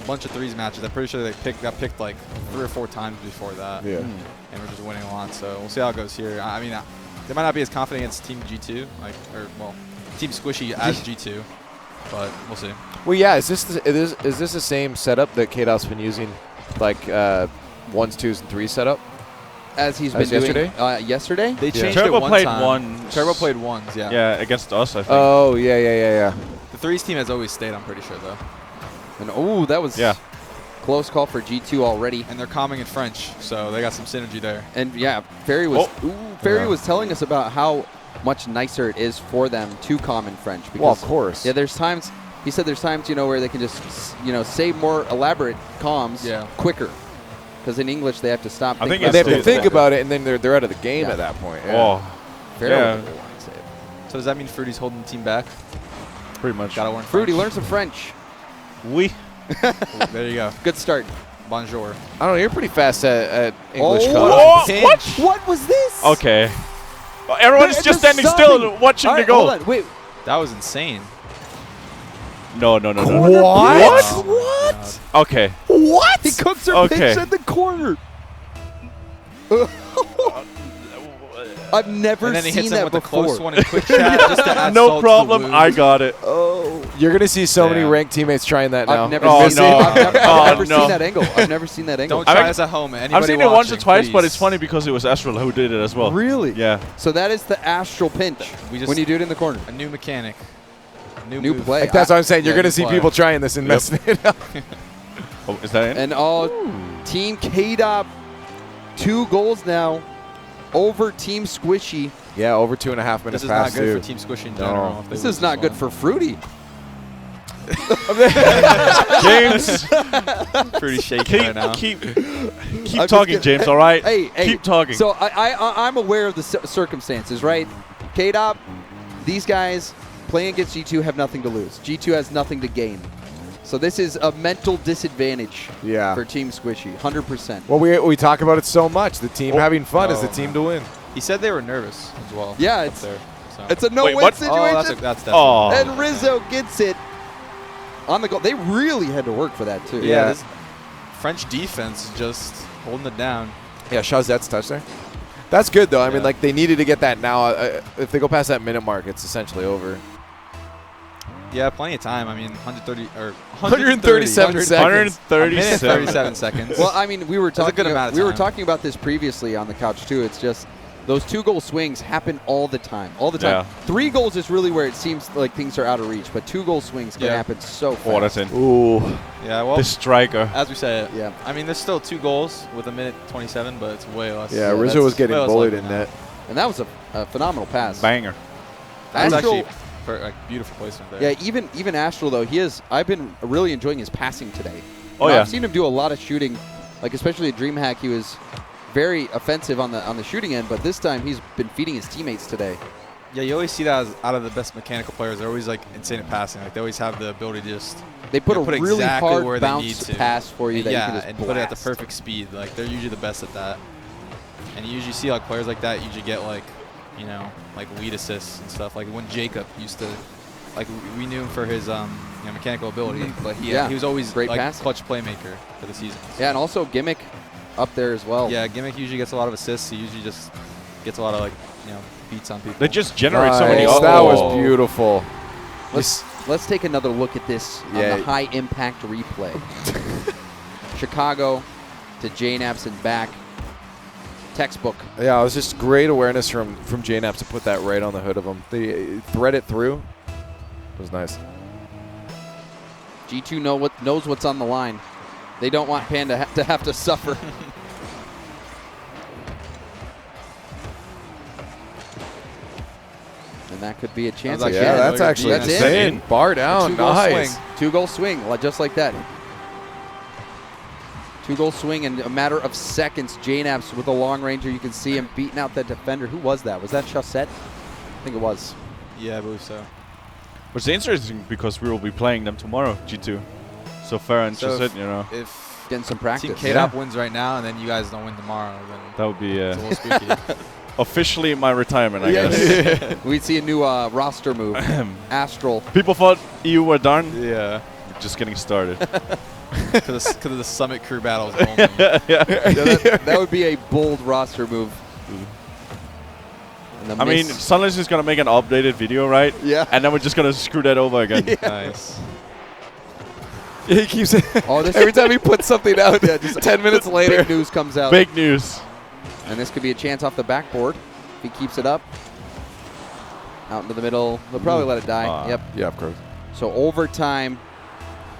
a bunch of threes matches. I'm pretty sure they got picked like 3 or 4 times before that. Yeah. And we're just winning a lot. So we'll see how it goes here. I mean, they might not be as confident against Team G2, Team Squishy as G2, but we'll see. Well, yeah. Is this the same setup that Kaydop's been using, like 1s, 2s, and 3s setup? As he's been yesterday? Doing yesterday? They changed Turbo it one played time. ones. Turbo played ones, yeah. Yeah, against us, I think. Oh, yeah. The threes team has always stayed, I'm pretty sure, though. And that was close call for G2 already. And they're calming in French, so they got some synergy there. And Ferry was telling us about how much nicer it is for them to calm in French. Because, well, of course. Yeah, he said there's times, where they can just, say more elaborate calms quicker. Because in English, they have to stop. They have to think about it, and then they're out of the game at that point. Yeah. Oh, So does that mean Fruity's holding the team back? Pretty much. Gotta learn Fruity, French. learn some French. Oui. There you go. Good start. Bonjour. I don't know. You're pretty fast at English. What was this? Okay. Well, everyone's just standing still and watching the goal. Hold on. Wait. That was insane. No. What? Okay. What? He cooks her pitch Okay. at the corner. I've never And then he hits seen him that with a before. close one in quick chat just to add No salt to the problem. wound. I got it. Oh. You're going to see so many Yeah. ranked teammates trying that now. I've never Oh, seen no. I've never no. seen that angle. I've never seen that angle. Don't try this at home. I've seen it once or twice, but it's funny because it was AztraL who did it as well. Really? Yeah. So that is the AztraL pinch when you do it in the corner. A new mechanic. New move. play. Like, that's what I'm saying. You're Yeah, going to new see play. people trying this and messing it up. Oh, is that it? And Team Kaydop, 2 goals now over Team Squishy. Yeah, over 2.5 minutes This is past not good due. for Team Squishy in general. if they This lose is not good one. for Fruity. James, Pretty shaky right now. keep I'm talking, just James. All right. Hey, keep talking. So I'm aware of the circumstances, right? Kaydop, these guys playing against G2 have nothing to lose. G2 has nothing to gain. So this is a mental disadvantage for Team Squishy, 100%. Well, we talk about it so much. The team having fun is the team to win. He said they were nervous as well. Yeah, up there, so. It's a no-win what? situation. Oh, that's definitely. Oh. And Rizzo gets it on the goal. They really had to work for that, too. Yeah, this French defense is just holding it down. Yeah, Chazette's touch there. That's good, though. I mean, like, they needed to get that now. If they go past that minute mark, it's essentially over. Yeah, plenty of time. I mean, 137 seconds. 137 seconds. Well, I mean, we were That's a good talking. amount of We were time. talking about this previously on the couch too. It's just those 2-goal swings happen all the time. All the time. Yeah. 3 goals is really where it seems like things are out of reach, but 2-goal swings can happen so fast. Oh, that's in. Ooh. Yeah, well, The striker. as we said, Yeah. I mean, there's still 2 goals with a minute 27, but it's way less. Yeah, Rizzo was getting way less bullied likely in now. net. And that was a phenomenal pass. Banger. That's Astral, actually like beautiful placement there. yeah, even Astral though, I've been really enjoying his passing today. Oh, You know, yeah. I've seen him do a lot of shooting, like especially at DreamHack. He was very offensive on the shooting end, but this time he's been feeding his teammates today. Yeah, you always see that as out of the best mechanical players. They're always like insane at passing. Like they always have the ability to just They put a put really exactly hard where they need bounce to. pass for you And that yeah, you can just and blast. put it at the perfect speed. Like they're usually the best at that. And you usually see like players like that usually get like, you know, like lead assists and stuff. Like when Jacob used to, like we knew him for his mechanical ability, but he was always Great like pass. clutch playmaker for the season. Yeah, and also Gimmick up there as well. Yeah, Gimmick usually gets a lot of assists. He usually just gets a lot of like, you know, beats on people. They just generate so many. Nice. Oh. That was beautiful. Let's take another look at this on the high impact replay. Chicago to JKnaps and back. Textbook. Yeah, it was just great awareness from JKnaps to put that right on the hood of him. They thread it through. It was nice. G2 knows what's on the line. They don't want Panda to have to suffer. And that could be a chance. That was again. actually Yeah, that's actually That's it. insane. Bar down. 2-goal Nice. swing. 2-goal swing, just like that. 2-goal swing in a matter of seconds. JKnaps with a long ranger. You can see him beating out that defender. Who was that? Was that Chaussette? I think it was. Yeah, I believe so. Which is interesting because we will be playing them tomorrow, G2. So Ferra and So Chassette, you know, If Getting some Team practice. Kaydop wins right now and then you guys don't win tomorrow, then that would be it's a little spooky. officially my retirement, I guess. We'd see a new roster move. AztraL. People thought EU were done. Yeah. We're just getting started. Because of the Summit crew battles only. Yeah, that would be a bold roster move. And the I mean, miss- Sunless is going to make an updated video, right? Yeah. And then we're just going to screw that over again. Nice. He keeps it. Oh, this Every time he puts something out, just 10 minutes later. big news comes out. Big news. And this could be a chance off the backboard if he keeps it up. Out into the middle. They'll probably let it die. Yep. Yeah, of course. So overtime,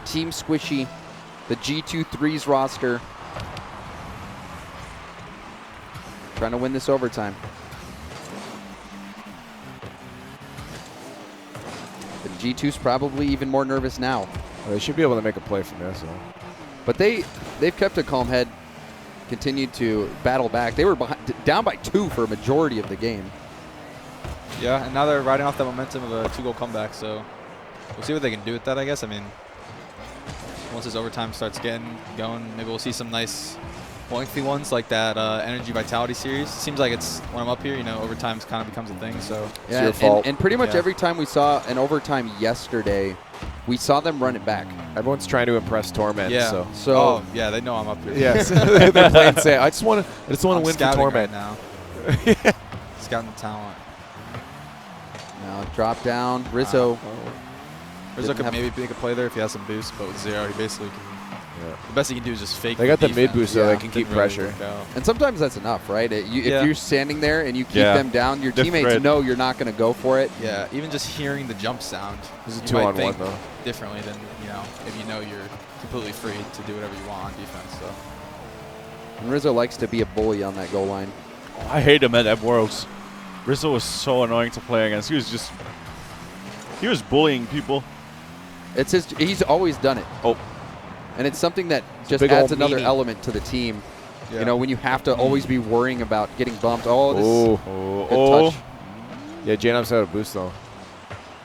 Team Squishy, the G2 threes roster, trying to win this overtime. The G2's probably even more nervous now. They should be able to make a play from this. But they've kept a calm head, continued to battle back. They were down by 2 for a majority of the game. Yeah, and now they're riding off that momentum of a 2-goal comeback, so we'll see what they can do with that, I guess. I mean, once this overtime starts getting going, maybe we'll see some nice lengthy ones like that Energy Vitality series. Seems like it's, when I'm up here, you know, overtime kind of becomes a thing, so. Yeah, your fault. and pretty much every time we saw an overtime yesterday, we saw them run it back. Everyone's trying to impress Torment. Yeah. So. Oh, yeah, they know I'm up here. Yes. They're playing safe. I just want to I'm win for scouting Torment. right now. Scouting the talent. Now drop down, Rizzo. Rizzo Didn't could have- maybe make a play there if he has some boost, but with 0, he basically can. Yeah. The best he can do is just fake. They got the defense. mid boost, so Yeah. they can keep Didn't really pressure. work out. And sometimes that's enough, right? If Yeah. you're standing there and you keep Yeah. them down, your The teammates threat. know you're not going to go for it. Yeah, even just hearing the jump sound, This is a you might 2-on-1 think though. differently than, you know, if you know you're completely free to do whatever you want on defense. So And Rizzo likes to be a bully on that goal line. I hate him at Worlds. Rizzo was so annoying to play against. He was bullying people. It's his. He's always done it. Oh. And it's something that just big adds ol' another meanie. element to the team. Yeah. You know, when you have to always be worrying about getting bumped. Oh, this Oh. good touch. Yeah, JKnaps had a boost, though.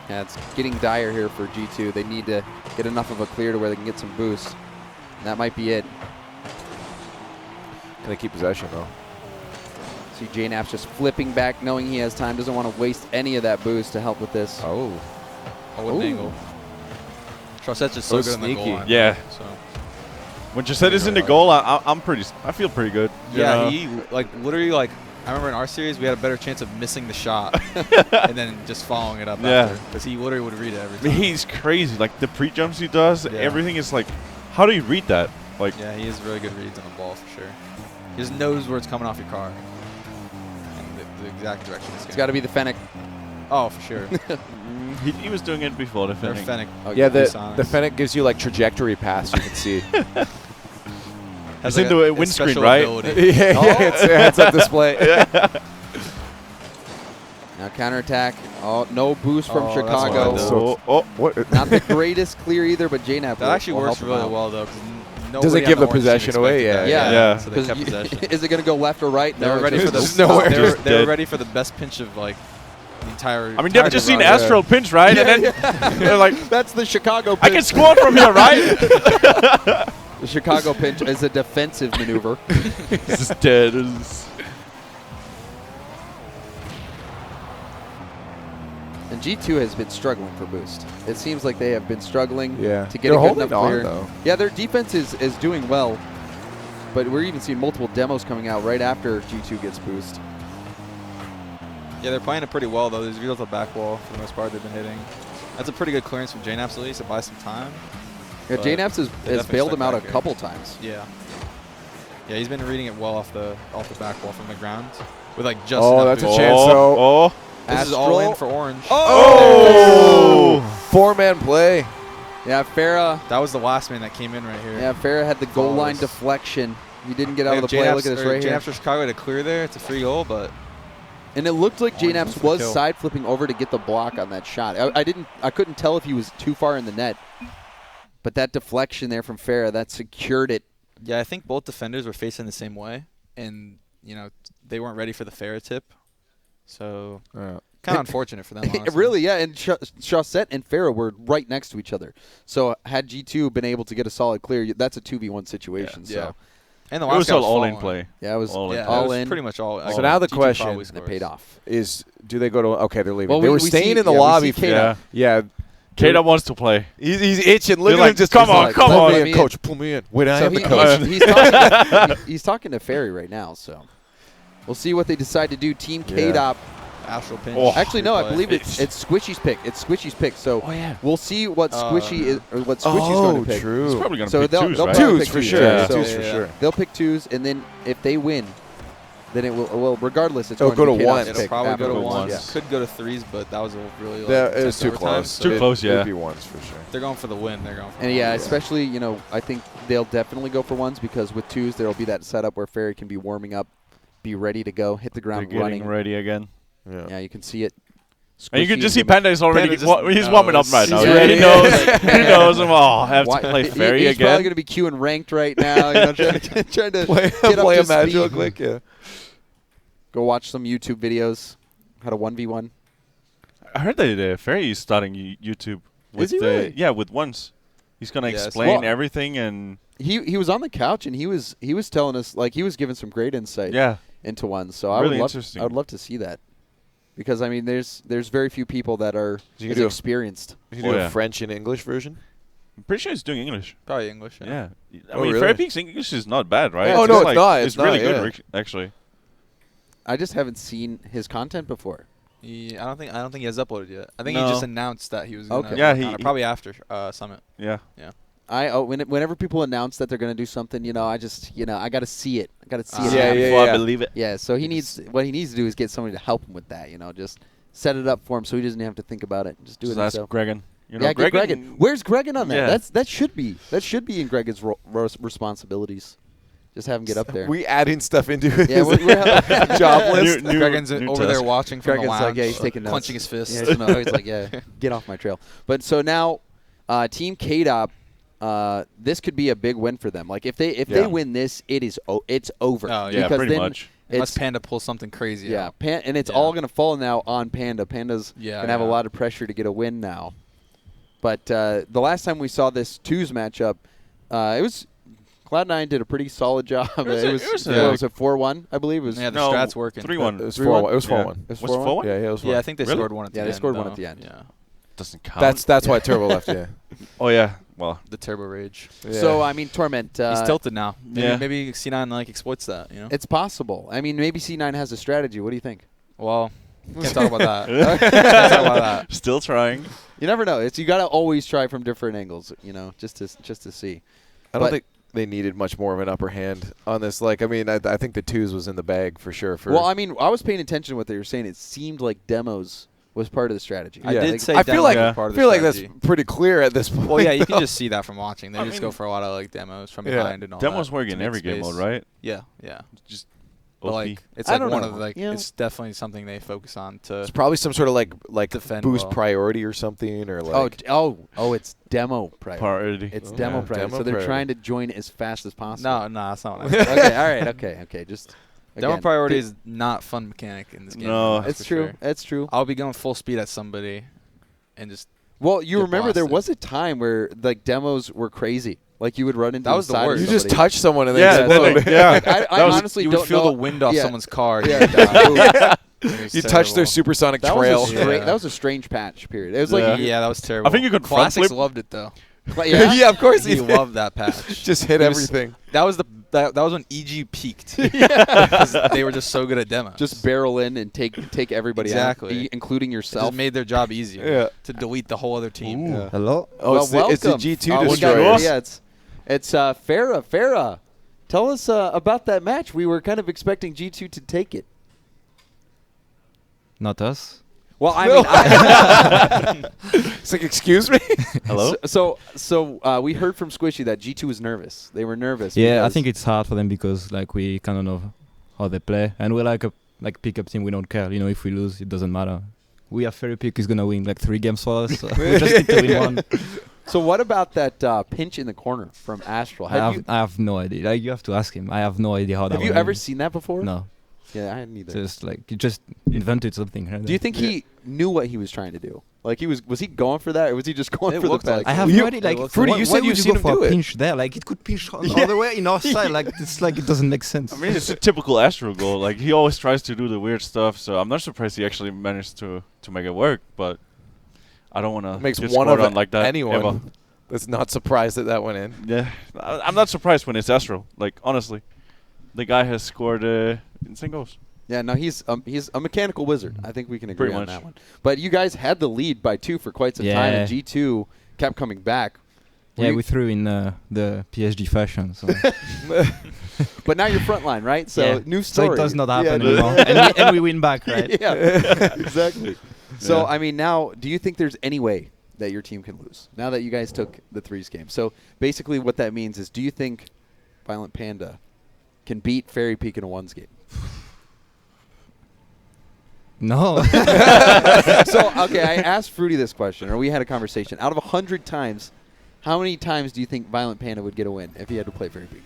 Yeah, it's getting dire here for G2. They need to get enough of a clear to where they can get some boost. And that might be it. Can they keep possession, though? See JKnaps just flipping back, knowing he has time. Doesn't want to waste any of that boost to help with this. Oh. Oh, what an Ooh. angle. Trosette's just so Oh, good on the goal sneaky. line. Yeah. So. When Josette is in the goal, I feel pretty good. you Yeah, know? he literally I remember in our series we had a better chance of missing the shot and then just following it up after, because he literally would read it every time. He's crazy. Like the pre-jumps he does, Yeah. everything is like, how do you read that? Like, Yeah, he has really good reads on the ball for sure. He just knows where it's coming off your car and the exact direction it's going. It's got to be the Fennec. Oh, for sure. he was doing it before the Or Fennec. Fennec. Oh, Yeah, the Sonics. Fennec gives you, like, trajectory paths you can see. Has It's in the a windscreen, special right? ability. yeah, it's a heads-up display. Now counterattack. Oh, no boost from Oh, that's Chicago. why, So, what? Not the greatest clear either, but JKnaps That will actually works help him really out. well, though. Doesn't give the possession away, yeah. Yeah. So they kept 'Cause possession. Is it going to go left or right? They were No, ready it's for the just nowhere. They were Dead. ready for the best pinch of the entire. I mean, they've just seen Astro. AztraL pinch, right? And then they're like, That's the Chicago I pinch. can squat from here, right? The Chicago pinch is a defensive maneuver. This is dead. And G2 has been struggling for boost. It seems like they have been struggling Yeah. to get They're a good holding enough on, clear. though. Yeah, their defense is doing well, but we're even seeing multiple demos coming out right after G2 gets boost. Yeah, they're playing it pretty well, though. There's real to back wall for the most part they've been hitting. That's a pretty good clearance from JKnaps at least to buy some time. Yeah, But JKnaps has definitely bailed stuck him out a back here. couple times. Yeah. Yeah, he's been reading it well off the back wall from the ground with like just Oh, enough that's a boost. chance, though. Oh. This is all in AztraL. for orange. Oh! Four-man play. Yeah, Ferra. That was the last man that came in right here. Yeah, Ferra had the goal line Flawless. deflection. He didn't get out Like, of the if play. JKnaps Look at this or right here. JKnaps for Chicago to clear there. It's a free goal, but And it looked like Orange JKnaps for the was kill. side flipping over to get the block on that shot. I couldn't tell if he was too far in the net. But that deflection there from Ferra, that secured it. yeah, I think both defenders were facing the same way, and they weren't ready for the Ferra tip. So kind of unfortunate for them. Honestly. Really, yeah. And Chaussette and Ferra were right next to each other. So had G2 been able to get a solid clear, that's a 2v1 situation. Yeah. So And the It last was guy all in falling. play. yeah, it was All in. Yeah, all it was in. pretty much all. So now the G2 question- probably And it scores. paid off. Is do they go to? Okay, they're leaving. Well, they we were see- staying in the yeah, we lobby. see For, Kaydop. yeah. Kaydop wants to play. He's itching. Look They're at like, him just come on, like, come pull on. me Let in, me coach. Pull me in. Wait, I So am the he- coach. he's talking to Ferry right now. So we'll see what they decide to do. Team Yeah. Kaydop. Astral pinch. Oh. Actually, no, I replay. believe it's Squishy's pick. It's Squishy's pick. So yeah. we'll see what Squishy is or what Squishy's Oh, going to pick. true. He's probably going to So pick they'll twos, probably right? Twos pick for twos, sure. yeah. Twos So for yeah. sure. they'll pick twos, and then if they win, then it will. Well, regardless, it's It'll going go be to Kaydop's ones. It'll pick probably go to afterwards. ones. Yeah. Could go to threes, but that was a really That it was intense too overtime, close. so Too close, yeah. It'd be ones for sure. They're going for the win. They're going for And the yeah, win. especially I think they'll definitely go for ones because with twos there'll be that setup where Ferry can be warming up, be ready to go, hit the They're ground getting running. ready again. Yeah, you can see it. And you can Squishy just see and Gimmick. Panda is already, Panda just he's warming up knows. right now. He's He ready. knows. He knows. Oh, I have Why- to play he- Ferry he's probably again. going to be queuing ranked right now, trying to Play get up a to match speed. real quick. Yeah. Go watch some YouTube videos, how to 1v1. I heard that Ferry is starting YouTube. With Is he really? Yeah, with ones. He's going to Yes. explain Well- everything and He was on the couch and he was telling us he was giving some great insight yeah. into one. So I Really would love interesting. I would love to see that. Because I mean there's very few people that are You as do a- experienced. You Oh, do yeah. a French and English version. I'm pretty sure he's doing English. Probably English. Yeah. I Oh, mean, really? Ferry Peak's English is not bad, right? Oh, no, it's not. It's It's really not, good, yeah. actually. I just haven't seen his content before. I don't think he has uploaded yet. I think he No. just announced that he was going to. Okay. Yeah, work on it, he- probably after Summit. Yeah. Whenever people announce that they're going to do something, I just I got to see it. I got to see it. Yeah, happen. yeah, Before I yeah. believe it. Yeah, so what he needs to do is get somebody to help him with that, just set it up for him so he doesn't have to think about it. Just do Just it ask himself. Gregan. You Yeah, know, get Gregan. Where's Gregan on that? Yeah. That should be in Gregan's responsibilities. Just have him get up there. We adding stuff into his Yeah, we're job list. Gregan's new over there task. watching from Gregan's the lounge, he's taking notes. clenching his fist. Yeah, he's like, get off my trail. But so now Team Kaydop, this could be a big win for them. Like if they win this, it's over. Oh, yeah, because pretty then much. Unless Panda pulls something crazy. Yeah, out. and it's all going to fall now on Panda. Panda's going to have a yeah. lot of pressure to get a win now. But the last time we saw this twos matchup, it was Cloud9 did a pretty solid job. It was a 4-1, I believe. It was Yeah, the strat's working. 3-1. It was 4-1. It was 4-1. It was Was it 4-1? 4-1? Yeah, it was 4-1. Yeah, I think they Really? scored one at the end. Yeah, they scored one though. at the end. Yeah. Doesn't count. That's why Turbo left. Yeah. Oh yeah. Well, The Turbo Rage. Yeah. So, I mean, Torment. He's tilted now. Yeah. Maybe C9 like exploits that, you know? It's possible. I mean, maybe C9 has a strategy. What do you think? Well, can't talk about that. Can't talk about that. still trying. You never know. You got to always try from different angles, just to see. I don't think they needed much more of an upper hand on this. Like, I mean, I think the twos was in the bag for sure. Well, I mean, I was paying attention to what they were saying. It seemed like demos was part of the strategy. I did say I feel like demos were part of the feel like that's strategy. pretty clear at this point. Well, yeah, you can though. just see that from watching. They just go for a lot of like demos from Yeah. behind and all Demos that. work to in make every game space. mode, right? Yeah, yeah. Just But, OP. like it's I like don't one know. of the, like You know? it's definitely something they focus on to. It's probably some sort of like Defend boost well. priority or something, or like It's demo priority. Priority. It's Oh. demo Yeah, priority. demo So they're priority. trying to join as fast as possible. No, that's not what I meant. Okay, all right, okay. Just Demo again, priority is not fun mechanic in this game. No. that's It's for true. sure. It's true. I'll be going full speed at somebody, and just Well, you get remember there blasted. was a time where like demos were crazy. Like you would run into That was the side of worst. you just somebody. touch someone and Yeah, then then explode. yeah. Like, I That was- honestly you don't would feel know. the wind off Yeah. someone's car. Yeah. You die. You touch their supersonic That trail. was a strange. Yeah. That was a strange patch period. It was Yeah. like Yeah, that was terrible. I think you could front Classics flip. loved it though. yeah. yeah, of course He he loved that patch. just hit He was- everything. That was that was when EG peaked. Because they were just so good at demos. Just barrel in and take everybody Exactly. out, including It yourself. just made their job easier. Yeah. To delete the whole other team. Yeah. Hello? Oh, Well, it's the welcome. G2 we got- destroyers. Yeah, it's Ferra. Ferra, tell us about that match. We were kind of expecting G2 to take it. Not us. Well, I mean, It's like, excuse me. Hello? So we heard from Squishy that G2 was nervous. They were nervous. Yeah, I because- think it's hard for them because like we kind of know how they play, and we're like a pickup team. We don't care. If we lose, it doesn't matter. We have Ferry Peak is gonna win like 3 games for us. So we just need to win one. So what about that pinch in the corner from AztraL? I have no idea. Like you have to ask him. I have no idea how that. Have you one ever went. seen that before? No. Yeah, I hadn't either. Just like you just invented something. Right Do you think he knew what he was trying to do? Like was he going for that, or was he just going It for the looked pass? like I have You- no idea. Like, Fruity, why you said would you've you seen go him for do a it. pinch there? Like it could pinch all the way in our side. Like it's like it doesn't make sense. I mean, it's a typical AztraL goal. Like he always tries to do the weird stuff, so I'm not surprised he actually managed to make it work. But I don't want to Makes get one scored of on like that. anyone ever. that's not surprised that went in. Yeah, I'm not surprised when it's AztraL. Like honestly, the guy has scored insane goals. Yeah, no, he's a mechanical wizard. I think we can agree Pretty on much. that one. But you guys had the lead by 2 for quite some time, and Yeah. G2 kept coming back. Yeah, you- we threw in the PSG fashion. So. But now you're frontline, right? So Yeah. new So story. it does not happen Yeah. anymore, and we win back, right? yeah, exactly. So Yeah. I mean, now, do you think there's any way that your team can lose now that you guys took the threes game? So basically, what that means is, do you think ViolentPanda can beat Ferry Peak in a ones game? No. So okay, I asked Fruity this question, or we had a conversation. Out of 100 times, how many times do you think ViolentPanda would get a win if he had to play Ferry Peak?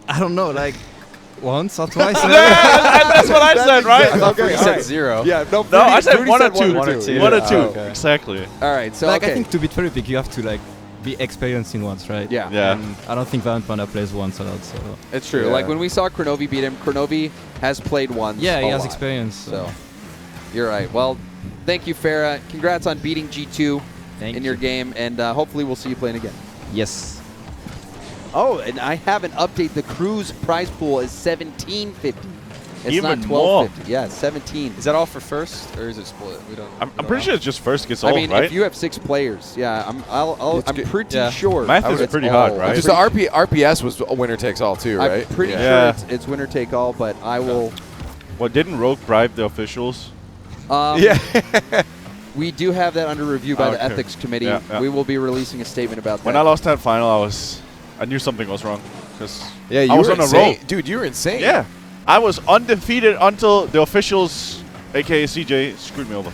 I don't know, like once or twice. That's what I said, right? I thought Okay, you all said right. 0. Yeah, no, No, I said Fruity one or said two. One or two. One or Yeah. two. Oh, okay. Exactly. All right, so Like okay. I think to beat Ferry Peak, you have to like be experienced in once, right? Yeah. Yeah. And I don't think ViolentPanda plays once a lot. So It's true. Yeah. Like when we saw Kronovi beat him, Kronovi has played once. yeah, he a has lot. experience. So you're right. Well, thank you, Ferra. Congrats on beating G2 Thank in you. your game, and hopefully we'll see you playing again. Yes. Oh, and I have an update. The cruise prize pool is $17.50. It's Even not more. $12.50. Yeah, 17. Is that all for first, or is it split? We don't. I'm pretty sure it's just first gets I all, mean, right? if you have 6 players, yeah, I'm good. pretty Yeah. sure. Math is it's pretty hard, all. right? Just the RPS was a winner takes all too, I'm right? pretty Yeah. sure it's winner take all, but I will. Well, didn't Rogue bribe the officials? Yeah. We do have that under review by the Okay. ethics committee. Yeah, yeah. We will be releasing a statement about When that. I lost that final, I knew something was wrong. Cause Yeah, I you was were on a insane. roll. Dude, you were insane. Yeah. I was undefeated until the officials, a.k.a. CJ, screwed me over.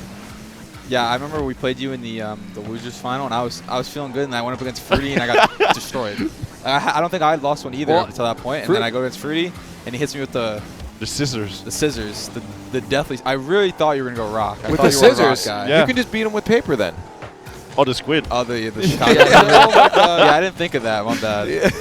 Yeah, I remember we played you in the losers final, and I was feeling good, and I went up against Fruity, and I got destroyed. I don't think I had lost one either until that point, and then I go against Fruity, and he hits me with the scissors. The scissors. The deathly. I really thought you were gonna go rock. With the scissors, Yeah. you can just beat him with paper then. Oh, the squid. Oh, the Chicago. Yeah, I didn't think of that. My bad.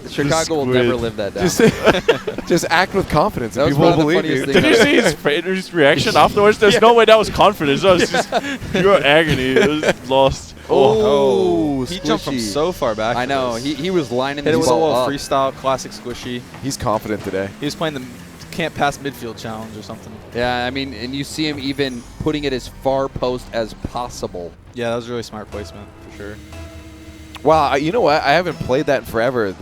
Chicago will never live that down. Just act with confidence, That and was people one will of the believe you. funniest Did you see his reaction afterwards? There's no way that was confidence. That was just pure agony. It was lost. Oh, he jumped from Squishy. so far back. I know. He was lining Hit it the with a ball little up. freestyle, classic Squishy. He's confident today. He was playing the can't pass midfield challenge or something. Yeah, I mean, and you see him even putting it as far post as possible. Yeah, that was really smart placement for sure. Wow, you know what? I haven't played that in forever.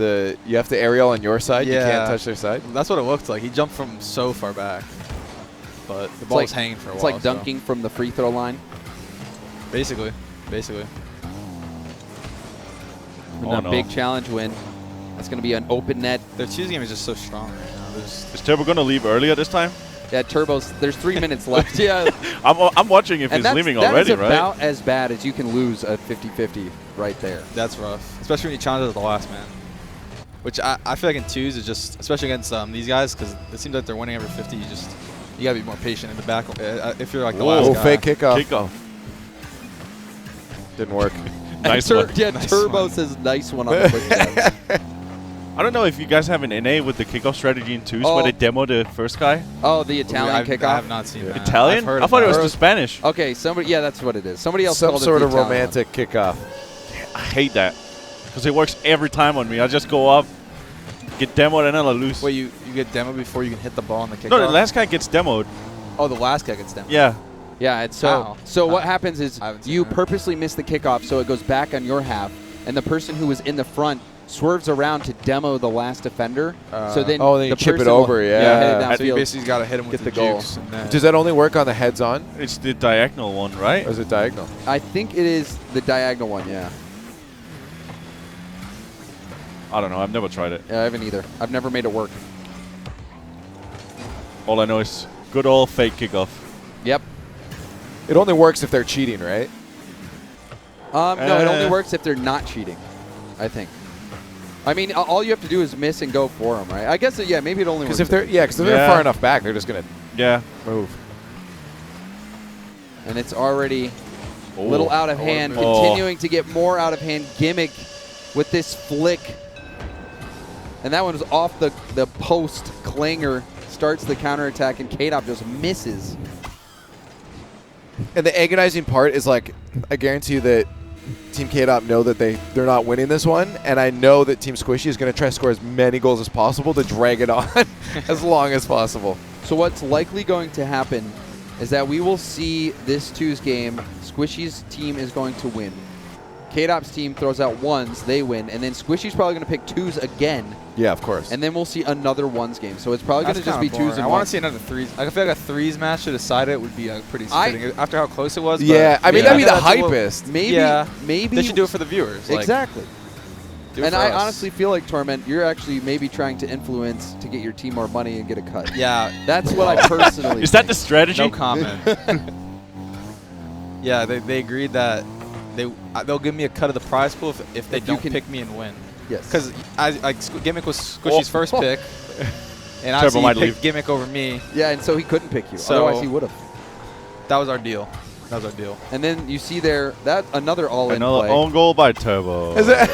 You have to aerial on your side. You Yeah. can't touch their side. That's what it looked like. He jumped from so far back, but the ball was hanging for a It's while. like dunking from the free throw line. Basically. And Oh, a no. big challenge win. That's going to be an open net. Their choose game is just so strong right now. Is Turbo going to leave earlier this time? Yeah, Turbo's. There's 3 minutes left. Yeah, I'm watching if he's leaving already, that is right? about as bad as you can lose a 50-50 right there. That's rough, especially when you challenge at the last man. Which I feel like in twos is just, especially against these guys, because it seems like they're winning every 50. You gotta be more patient in the back if you're like the last guy. Fake kickoff. Kickoff. Didn't work. Nice one. Yeah, Nice Turbo one. says nice one on the quick pass. I don't know if you guys have an NA with the kickoff strategy in twos where they demo the first guy. Oh, the Italian I kickoff. have not seen that. Italian? I've heard I thought it was about the Spanish. Okay, somebody. Yeah, that's what it is. Somebody else Some called sort it of the Italian romantic kickoff. I hate that because it works every time on me. I just go up, get demoed, and then I lose. Wait, you get demo before you can hit the ball on the kickoff? No, the last guy gets demoed. Oh, the last guy gets demo. Yeah. Yeah, it's How? so what happens is I haven't seen you that. purposely miss the kickoff, so it goes back on your half, and the person who was in the front swerves around to demo the last defender. So then then you the chip it person over, will, yeah. hit it You downfield. basically got to hit him with Get the the goal. jukes. And then Does that only work on the heads on, It's the diagonal one, right? or is it diagonal? I think it is the diagonal one. Yeah. I don't know. I've never tried it. Yeah, I haven't either. I've never made it work. All I know is good old fake kickoff. Yep. It only works if they're cheating, right? No, it only works if they're not cheating, I think. I mean, all you have to do is miss and go for them, right? I guess, yeah, maybe it only works. Because if they're Yeah. far enough back, they're just gonna Yeah. move. And it's already a Oh. little out of hand, continuing to get more out of hand. Gimmick with this flick. And that one was off the post. Klinger starts the counterattack, and Kaydop just misses. And the agonizing part is, like, I guarantee you that Team Kaydop know that they're not winning this one, and I know that Team Squishy is going to try to score as many goals as possible to drag it on as long as possible. So what's likely going to happen is that we will see this twos game. Squishy's team is going to win. Kaydop's team throws out ones, they win, and then Squishy's probably going to pick twos again, Yeah, of course. and then we'll see another ones game. So it's probably going to just be twos and I want ones. to see another threes. I feel like a threes match to decide it would be pretty I- fitting after how close it was. but yeah, I mean, that'd be the that's a little- hypest. Maybe, Yeah. maybe They should do it for the viewers. Like, exactly. do it And for I us. honestly feel like, Torment, you're actually maybe trying to influence to get your team more money and get a cut. Yeah. That's what I personally Is that think. the strategy? No comment. Yeah, they agreed that they'll give me a cut of the prize pool if they If you don't can- pick me and win. Yes. Because Gimmick was Squishy's first pick, and Turbo obviously might he leave. picked Gimmick over me. Yeah, and so he couldn't pick you. So- Otherwise, he would have. That was our deal. That was our deal. And then you see there, that another all-in Another play. own goal by Turbo. Is it?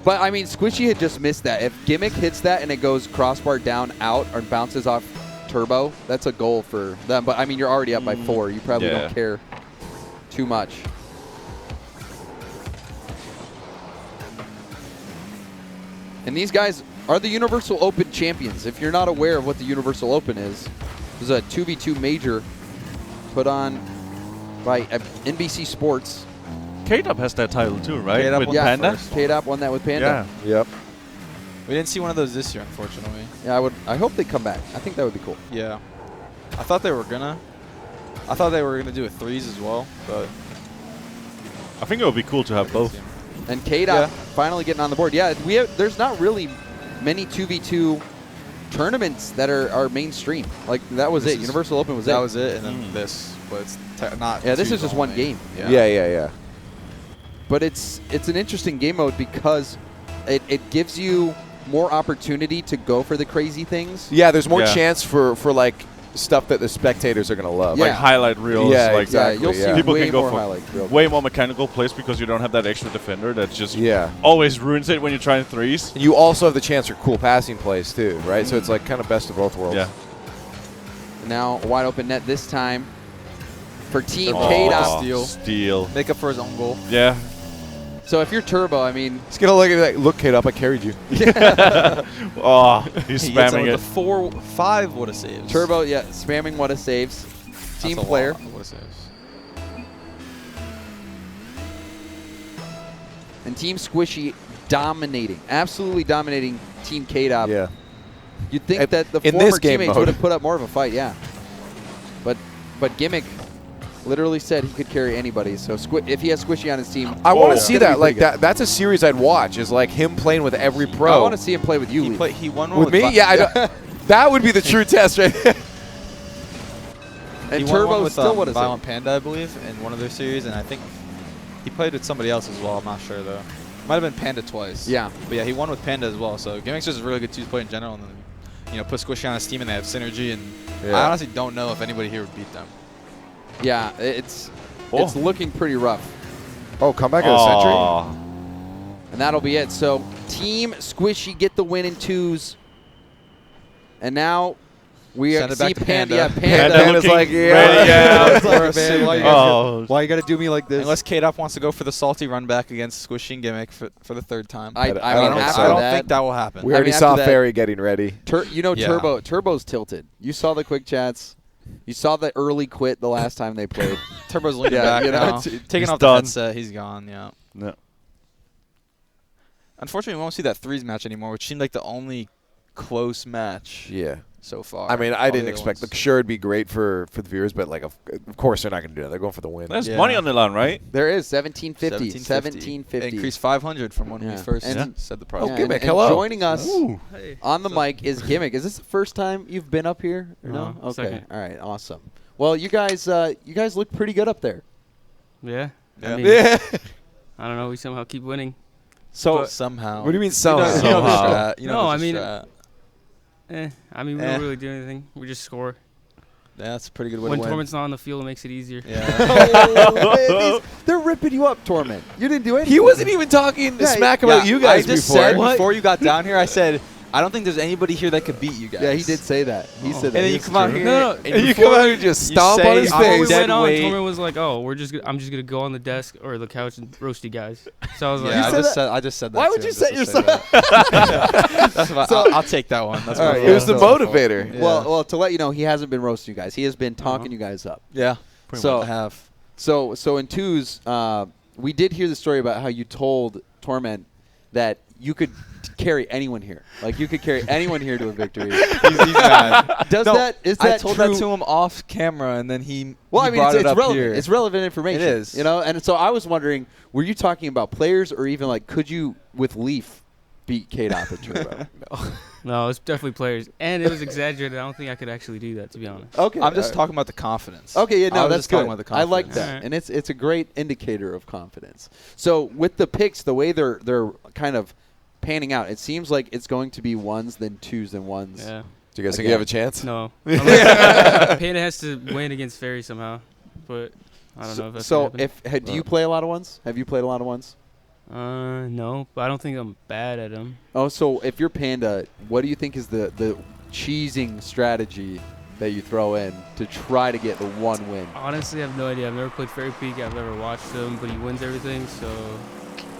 But, I mean, Squishy had just missed that. If Gimmick hits that and it goes crossbar down, out, or bounces off Turbo, that's a goal for them. But, I mean, you're already up by 4. You probably Yeah. don't care too much. And these guys are the Universal Open champions. If you're not aware of what the Universal Open is, there's a 2v2 major put on by NBC Sports. Kaydop has that title too, right? Kaydop With won Yeah, Panda? first. Kaydop won that with Panda. Yeah. Yep. We didn't see one of those this year, unfortunately. Yeah, I hope they come back. I think that would be cool. Yeah. I thought they were gonna do a threes as well, but I think it would be cool to have both. And Kaydop Yeah. finally getting on the board. Yeah, there's not really many 2v2 tournaments that are mainstream. Like that was it. Universal Open was that it. was it, and then this, but it's not. Yeah, this is twos just one only. game. Yeah. But it's an interesting game mode because it gives you more opportunity to go for the crazy things. Yeah, there's more Yeah. chance for like stuff that the spectators are gonna love. Yeah. Like highlight reels. Yeah, like exactly. You'll see yeah. People way can go more for highlight reels. way more mechanical plays because you don't have that extra defender that just Yeah. always ruins it when you're trying threes. And you also have the chance for cool passing plays too, right? So it's like kind of best of both worlds. Yeah. Now wide open net this time for Team Oh, Kaydop. steal. Make up for his own goal. Yeah. So if you're Turbo, I mean, It's gonna look at that. Look, Kaydop, I carried you. Oh, he's He gets spamming with it. the 4-5 would have saves. Turbo, yeah, spamming what a saves. That's Team a player. lot of what a saves. And Team Squishy dominating, absolutely dominating Team Kaydop. Yeah. You'd think that the in former this game teammates mode. would have put up more of a fight, yeah. But Gimmick literally said he could carry anybody. So if he has Squishy on his team, I want to it's see gonna be that. Like pretty good. that's a series I'd watch. Is like him playing with every pro. I want to see him play with you, Lee. He won one with me. Yeah, I don't, that would be the true test, right? And he won one Turbo with still what is Violent it? Panda, I believe, in one of their series, and I think he played with somebody else as well. I'm not sure though. Might have been Panda twice. Yeah. But yeah, he won with Panda as well. So Gimmick's just a really good twos player in general, and then put Squishy on his team, and they have synergy. And I honestly don't know if anybody here would beat them. Yeah, it's Oh. looking pretty rough. Oh, come back at a century. Aw. And that'll be it. So Team Squishy get the win in twos. And now we Send it see back to Panda. Panda. Yeah, Panda Panda. Panda's looking like, yeah. ready, yeah. It's like, man, why you Oh. why you gotta do me like this? Unless Kaydop wants to go for the salty run back against Squishy and Gimmick for the third time. I I mean, don't after I don't that, think that will happen. We I already mean, saw after that- Ferry getting ready. Yeah. Turbo's tilted. You saw the quick chats. You saw the early quit the last time they played. Turbo's leaning Yeah, back you know, now. it's- Taking he's off done. the headset, he's gone, yeah. No. Unfortunately, we won't see that threes match anymore, which seemed like the only close match Yeah. so far. I mean, I All the didn't other expect. ones. Like, sure, it'd be great for the viewers, but like, of course, they're not going to do that. They're going for the win. There's Yeah. money on the line, right? There is 1750. 1750. Increased 500 from when we Yeah. first And- said the Oh, price. Yeah, Gimmick, and hello. joining us Hey. on the mic is Gimmick. Is this the first time you've been up here? Or no? No, Okay. second. All right. Awesome. Well, you guys look pretty good up there. Yeah. Yeah. I mean, Yeah. I don't know. We somehow keep winning. So Somehow. What do you mean You know somehow? the Somehow. strat. You know No, the I mean- strat. I mean, we Eh. don't really do anything. We just score. Yeah, that's a pretty good way When to win. Torment's not on the field, it makes it easier. Yeah. Oh, they're ripping you up, Torment. You didn't do anything. He wasn't even talking Yeah, smack about you guys I just before. said before you got down here, I said, I don't think there's anybody here that could beat you guys. Yeah, he did say that. He said And that. then you It's come out true. here. No, no. And you come out and just you stomp on say, his "I'm Before we face. dead went on, weight." Torment was like, "Oh, I'm just gonna go on the desk or the couch and roast you guys." So I was like, Yeah, said that? I just said that. Why to would him you just set to yourself? say that. That's what So- I'll take that one. That's All my right, fault. It was the That's my fault. motivator. Yeah. Well, to let you know, he hasn't been roasting you guys. He has been talking you guys up. Yeah. So- I have. So in twos, we did hear the story about how you told Torment that you could carry anyone here. Like you could carry anyone here to a victory. He's mad. Is No, that I told true? that to him off camera, and then he Well, he I mean, brought it's it up relevant. here. It's relevant information. It is. You know, and so I was wondering, were you talking about players or even like could you with Leaf beat Kaydop at Turbo? "No, it's definitely players," and it was exaggerated. I don't think I could actually do that, to be honest. Okay, I'm just talking about the confidence. Okay, yeah, I no, was that's just talking good. about the I like confidence. that, Alright. and it's a great indicator of confidence. So with the picks, the way they're kind of panning out, it seems like it's going to be ones, then twos, then ones. Yeah. Do you guys think you have a chance? No. Unless Panda has to win against Ferry somehow, but I don't know if that's So gonna happen. do you play a lot of ones? Have you played a lot of ones? No, but I don't think I'm bad at them. Oh, so if you're Panda, what do you think is the cheesing strategy that you throw in to try to get the one win? Honestly, I have no idea. I've never played Ferry Peak. I've never watched him, but he wins everything. So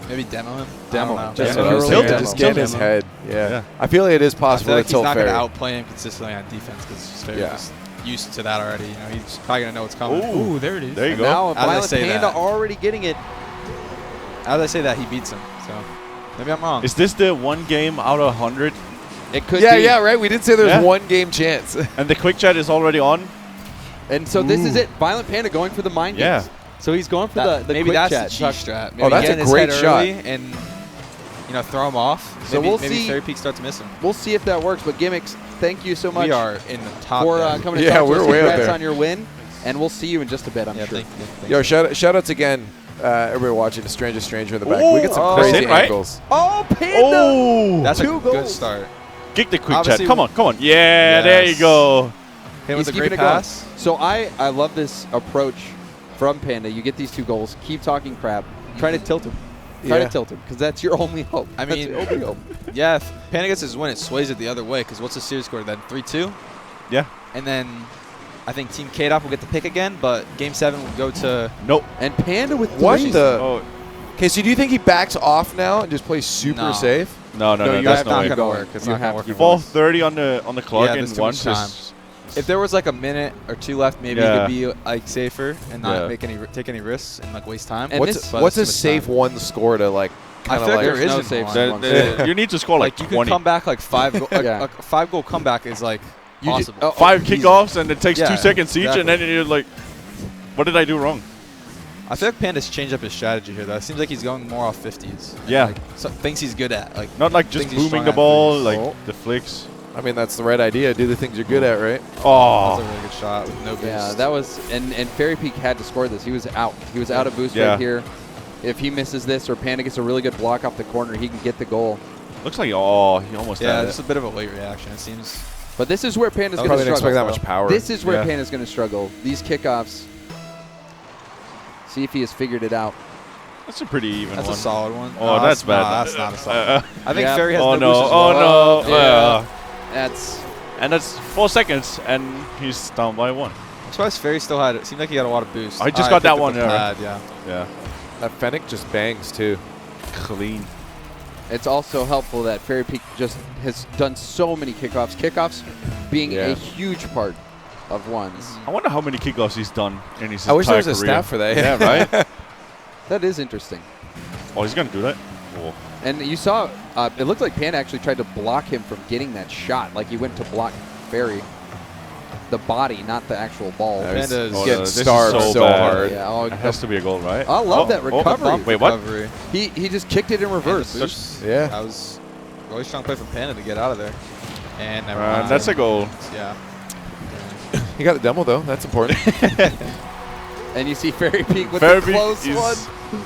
Maybe demo him. Demo I him. don't know. Just Yeah, an just early tilt it, demo. just get in his Demo. head. Yeah. Yeah. I feel like it is I possible feel like to he's tilt not going to Ferry. outplay him consistently on defense because he's Yeah. just used to that already. You know, he's probably going to know what's coming. Ooh. ooh, there it is. There you And go. now As I Violent say Panda that. already getting it. As I say that, he beats him. So maybe I'm wrong. Is this the one game out of 100? It could Yeah, be. yeah, right. We did say there's Yeah. one game chance. And the quick chat is already on? And so this is it. Violent Panda going for the mind games. Yeah. So he's going for That- the maybe quick that's chat. the cheat strat. Maybe Oh, that's get a in his great head shot. early and throw him off. So maybe, we'll maybe see. Ferry Peak starts missing. We'll see if that works. But Gimmicks, thank you so much. We are in the top for there. coming to Yeah, talk to we're us. way up Congrats there. on your win, and we'll see you in just a bit, I'm sure. Thank you. Yo, shout outs again, everybody watching. The Stranger Stranger in the back. Ooh, We get some that's crazy it, right? angles. Oh, Panda! Oh! That's a Two good goals. start. Kick the quick Obviously- chat. Come on. Yeah, there you Yes. go. Hit He's with a keeping great it going. pass. So I love this approach from Panda. You get these 2 goals, keep talking crap, try to tilt him. Try Yeah. to tilt him, because that's your only hope. I That's mean, your only hope. Yeah, if Panda gets his win, it sways it the other way. Because what's the series score then? 3-2? Yeah. And then I think Team Kaydop will get the pick again, but Game 7 will go to... Nope. And Panda with What 3. the? Oh, Okay, so do you think he backs off now and just plays super No. safe? no, you that's have no to way. keep gonna going. work. It's You not gonna have work. to keep 4:30 on the clock Yeah, in there's too one. much time. If there was like a minute or 2 left, maybe Yeah. he could be like safer and not Yeah. take any risks and like waste time. And What's this- But what's a it's too much safe time. one score to like I kind of feel like? like there There's no isn't safe one. score. You need to score like you 20. can come back like 5 goal, Yeah. a 5-goal comeback is like You ju- possible. oh, 5 easy. kickoffs and it takes Yeah, 2 seconds each, and then you're like, what did I do wrong? I feel like Panda's changed up his strategy here though. It seems like he's going more off 50s. And, Yeah. like, things he's good at. Like Not like just things he's booming strong the at ball, threes. like Oh. the flicks. I mean, that's the right idea. Do the things you're good at, right? That's Oh, a really good shot with no boost. Yeah, that was and Ferry Peak had to score this. He was out. He was out of boost Yeah. right here. If he misses this or Panda gets a really good block off the corner, he can get the goal. looks like he almost Yeah, had just it. a bit of a late reaction, it seems. But this is where Panda's I going Probably to didn't expect struggle. that much power. This is where Yeah. Panda's going to struggle. These kickoffs. See if he has figured it out. That's a pretty even That's one. a solid one. Oh, that's bad. Nah, that's not a solid. I think Yeah. Ferry has Oh no no! boost as Oh well. no! Yeah. That's And that's 4 seconds, and he's down by 1. I'm surprised Ferry still had it. Seemed like he got a lot of boost. I just Ah, got that picked up one, the yeah, right. pad, yeah. Yeah, That Fennec just bangs too. clean. it's also helpful that Ferry Peak just has done so many kickoffs. Kickoffs being Yeah. a huge part of ones. I wonder how many kickoffs he's done in his I wish there entire was a career. stat for that. Yeah, right? That is interesting. Oh, he's gonna do that. Oh. And you saw, it looked like Panda actually tried to block him from getting that shot. Like he went to block Ferry. The body, not the actual ball. Yeah, he's Panda's Oh, getting this is starved so so bad. hard. Yeah, oh, It has to be a goal, right? I love that recovery. Wait, what? Recovery. He just kicked it in reverse. And the boost. Yeah. That was a really strong play from Panda to get out of there. And never mind. That's a goal. Yeah. He got the demo though. That's important. And you see Ferry Peak with Ferry the Peak close is- one.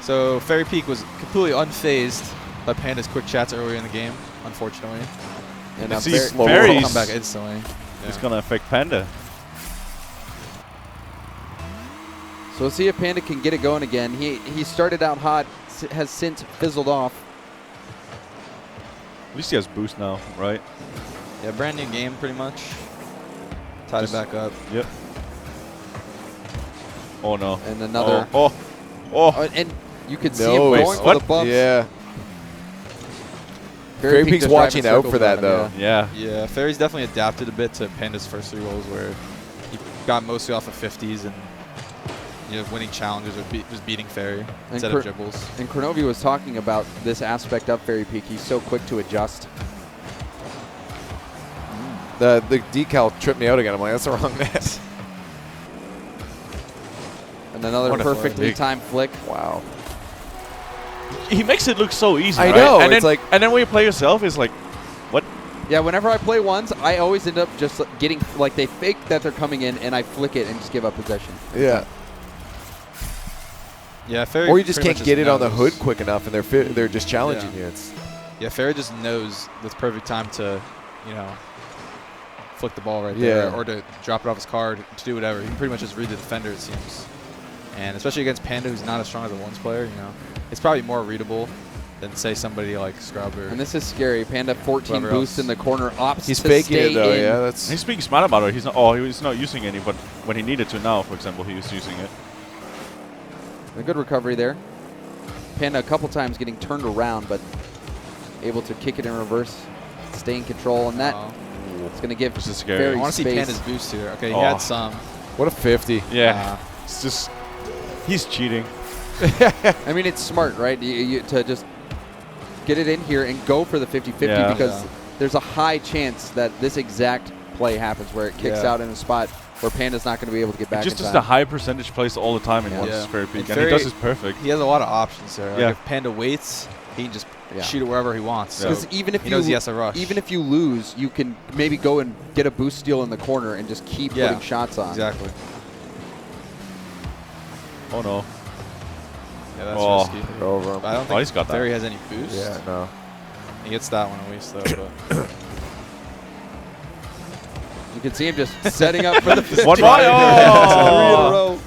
So Ferry Peak was completely unfazed by Panda's quick chats earlier in the game, unfortunately. And You now see, Ferry- Ferry's- Come back instantly. It's Yeah. gonna affect Panda. So we'll see if Panda can get it going again. He started out hot, has since fizzled off. At least he has boost now, right? Yeah, brand new game pretty much. Tied it back up. Yep. Oh no. And another. Oh. Oh. Oh, and you could see No, him wait, going for what? the bumps. Yeah. Ferry Ferry Peak Peak's just watching driving out circles for that, around him, though. Yeah. Yeah, Ferry's definitely adapted a bit to Panda's first 3 goals where he got mostly off of 50s and winning challenges or just beating Ferry instead of dribbles. And Kronovi was talking about this aspect of Ferry Peak. He's so quick to adjust. The decal tripped me out again. I'm like, that's the wrong net. And another What a perfectly flick. timed flick. Wow. He makes it look so easy. I right? know, And it's then, like- and then when you play yourself, it's like, what? Yeah, whenever I play ones, I always end up just getting, like they fake that they're coming in and I flick it and just give up possession. Yeah. Yeah, Ferry. Or you just pretty can't much get it on the knows. hood quick enough, and they're just challenging Yeah. you. It's Yeah, Ferry just knows the perfect time to, flick the ball right Yeah. there or to drop it off his card to do whatever. He can pretty much just read the defender, it seems. And especially against Panda, who's not as strong as a ones player, it's probably more readable than, say, somebody like Scrub or... And this is scary. Panda 14 Whoever boost else. in the corner. Opts he's to faking stay it though. in. Yeah, that's He's being smart about it. He's not. Oh, he's not using any. But when he needed to now, for example, he was using it. A good recovery there. Panda a couple times getting turned around, but able to kick it in reverse, stay in control, and that it's going to give This is scary. Ferry I want to see space. Panda's boost here. Okay, he Oh. had some. what a 50. Yeah. It's just. He's cheating. I mean, it's smart, right? To just get it in here and go for the 50-50 Yeah. because Yeah. there's a high chance that this exact play happens where it kicks Yeah. out in a spot where Panda's not going to be able to get back Just in as time. the high percentage plays all the time in Yeah. one's Yeah. Ferry Peak, And and he Ferry- does it perfect. He has a lot of options there. Like Yeah. if Panda waits he can just shoot it wherever he wants. Because even if he knows he has to rush. Even if you lose, you can maybe go and get a boost steal in the corner and just keep putting shots on. Exactly. Oh no. Yeah, that's risky. Over him. I don't think he's got that. Ferry has any boost. Yeah, no. He gets that one at least, though. But You can see him just setting up for the 1 3 in a row.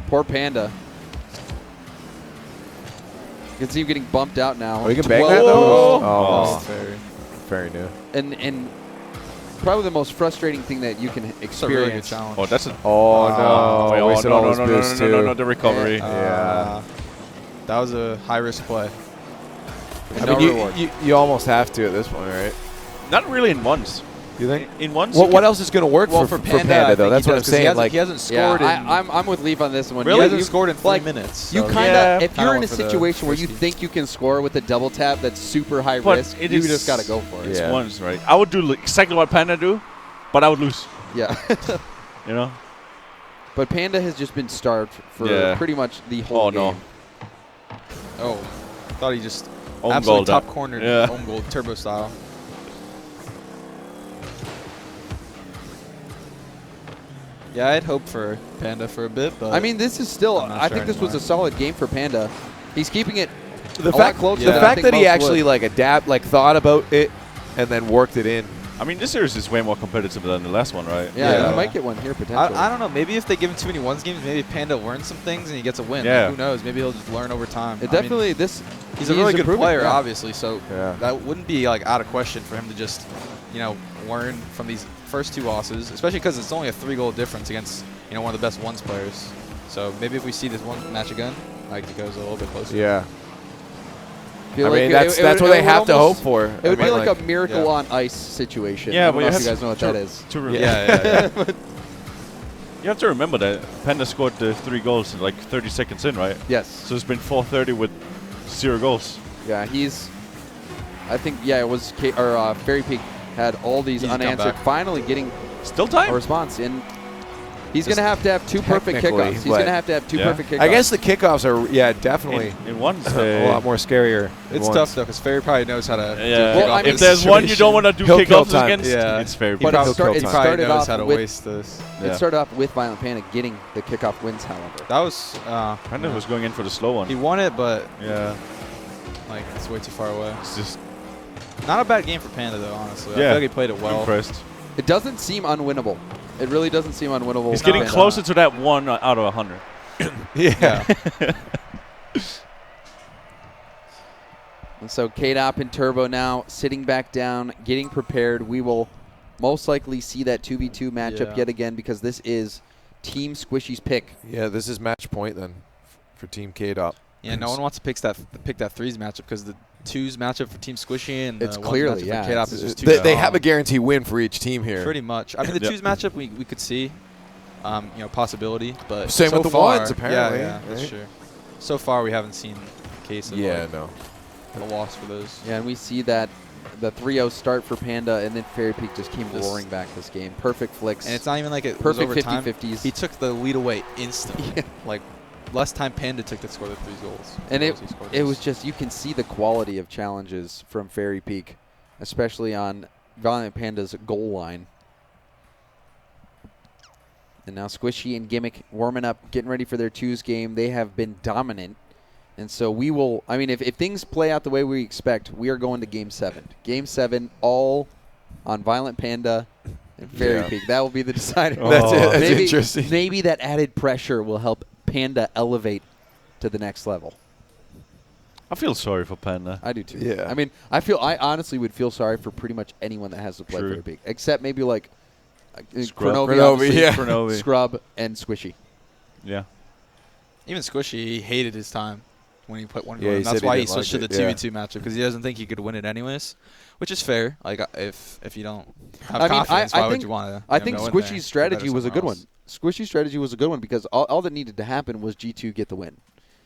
Poor Panda. You can see him getting bumped out now. Oh, you can bang that, though? Oh, Ferry knew. And probably the most frustrating thing that you can experience. a really good challenge. Oh, that's a. no. Wasted all his boost, too. No, the recovery. Yeah. That was a high-risk play. I mean, you almost have to at this point, right? Not really in ones. You think? In ones? What else is going to work for Panda, though? That's what I'm saying. He hasn't scored in... I'm with Leaf on this one. Really? He hasn't scored in 3 minutes. You so kind of... If you're in a for the situation where you think you can score with a double tap that's super high risk, you just got to go for it. It's ones, right? I would do exactly what Panda do, but I would lose. Yeah. You know? But Panda has just been starved for pretty much the whole game. Oh, thought he just own absolutely goal top cornered own goal, turbo style. Yeah, I'd hope for Panda for a bit, but I mean, this is still. I think this was a solid game for Panda. He's keeping it the a lot closer. The fact that he actually thought about it and then worked it in. I mean, this series is way more competitive than the last one, right? Yeah, he might get one here potentially. I don't know. Maybe if they give him too many ones games, maybe Panda learns some things and he gets a win. Yeah. Like, who knows? Maybe he'll just learn over time. It definitely he's a really good player, yeah. obviously. So that wouldn't be like out of question for him to just, learn from these first 2 losses, especially because it's only a 3-goal difference against one of the best ones players. So maybe if we see this one match again, like it goes a little bit closer. Yeah. I mean, that's what they have to hope for. It would be like a miracle on ice situation. Yeah, I don't know if you guys know what that is. Yeah. You have to remember that Panda scored the 3 goals in like 30 seconds in, right? Yes. So it's been 4:30 with 0 goals. Yeah, I think, it was Ferry Peak had all these unanswered, finally getting still time a response. And he's going to have 2 perfect kickoffs. He's going to have 2 perfect kickoffs. I guess the kickoffs are, definitely in ones a lot more scarier. It's tough, though, because Ferry probably knows how to do Well, I mean, if there's one you don't want to do kickoffs against, it's Ferry Peak. But it started knows off how to waste this. It started off with ViolentPanda getting the kickoff wins, however. That was... Panda was going in for the slow one. He won it, but... Yeah. Like, it's way too far away. It's just... Not a bad game for Panda, though, honestly. I Yeah. feel like he played it well. Impressed. It doesn't seem unwinnable. It really doesn't seem unwinnable. He's getting closer to that 1 out of 100. Yeah. And so Kaydop and Turbo now sitting back down, getting prepared. We will most likely see that 2v2 matchup yet again because this is Team Squishy's pick. Yeah, this is match point then for Team Kaydop. Yeah, no one wants to pick that 3s matchup because the 2s matchup for Team Squishy and it's the clearly, matchup for Kaydop is just too They have a guarantee win for each team here. Pretty much. I mean, the 2s matchup we could see, possibility, but same so with the far, ones apparently. Yeah, that's true. So far, we haven't seen a case of no. a loss for those. Yeah, and we see that the 3-0 start for Panda, and then Ferry Peak just came roaring back this game. Perfect flicks. And it's not even like it perfect was overtime. 50-50s. He took the lead away instantly. Like, less time Panda took to score the 3 goals. And it was just, you can see the quality of challenges from Ferry Peak, especially on ViolentPanda's goal line. And now Squishy and Gimmick warming up, getting ready for their 2s game. They have been dominant. And so we will, I mean, if things play out the way we expect, we are going to Game 7. Game 7, all on ViolentPanda and Ferry Peak. That will be the decider. That's interesting. Maybe that added pressure will help Panda elevate to the next level. I feel sorry for Panda. I do too. Yeah. I mean, I honestly would feel sorry for pretty much anyone that has to play Ferry Peak, except maybe like Kronovi, Scrub, and Squishy. Yeah. Even Squishy, he hated his time when he put 1 goal. Yeah, And that's why he didn't switched to like the it, 2v2 matchup because he doesn't think he could win it anyways, which is fair. Like if you don't have I mean, confidence, why would you want to? I think Squishy's strategy was a good one. Squishy's strategy was a good one because all that needed to happen was G2 get the win.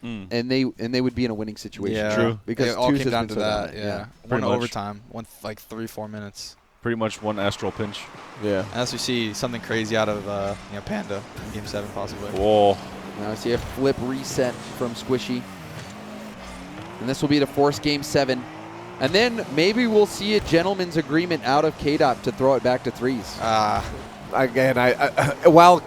And they would be in a winning situation. Yeah, true. Because it all came down to that. Yeah, one much. overtime, one like 3-4 minutes. Pretty much one AztraL pinch. Yeah. Unless we see something crazy out of Panda in Game 7 possibly. Whoa. Now I see a flip reset from Squishy. And this will be to force game 7. And then maybe we'll see a gentleman's agreement out of Kaydop to throw it back to 3s. Again, while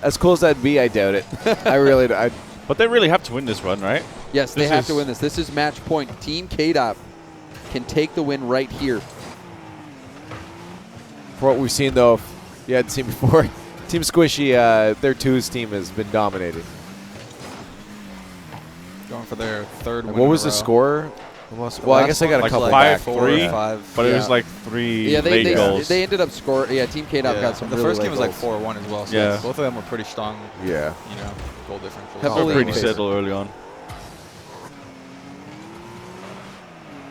as cool as that'd be, I doubt it. I really do. But they really have to win this run, right? Yes, they have to win this. This is match point. Team Kaydop can take the win right here. For what we've seen, though, if you hadn't seen before, Team Squishy, their 2s team has been dominating. Going for their 3rd win. What was the score? Well, I guess they got a couple back. 5-3, but it was like 3 late goals. They ended up scoring. Yeah, Team Kaydop got some. The really first game was like goals. 4-1 as well. So both of them were pretty strong. Yeah. You know, goal differential. Heavily pretty settled early on.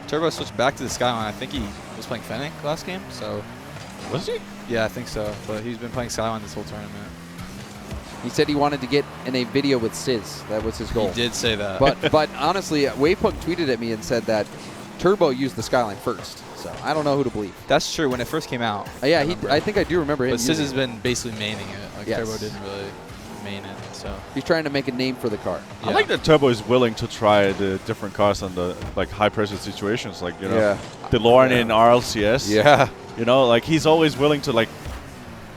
Turbo switched back to the Skyline. I think he was playing Fennec last game. So. Was he? Yeah, I think so. But he's been playing Skyline this whole tournament. He said he wanted to get in a video with Sizz. That was his goal. He did say that. But honestly, Waypunk tweeted at me and said that Turbo used the Skyline first. So I don't know who to believe. That's true when it first came out. Yeah, I think I do remember him. But Sizz using has it. been basically maining it. Like Yes. Turbo didn't really main it. So He's trying to make a name for the car. I like that Turbo is willing to try the different cars on the high pressure situations, like DeLorean in RLCS. Yeah. You know, like he's always willing to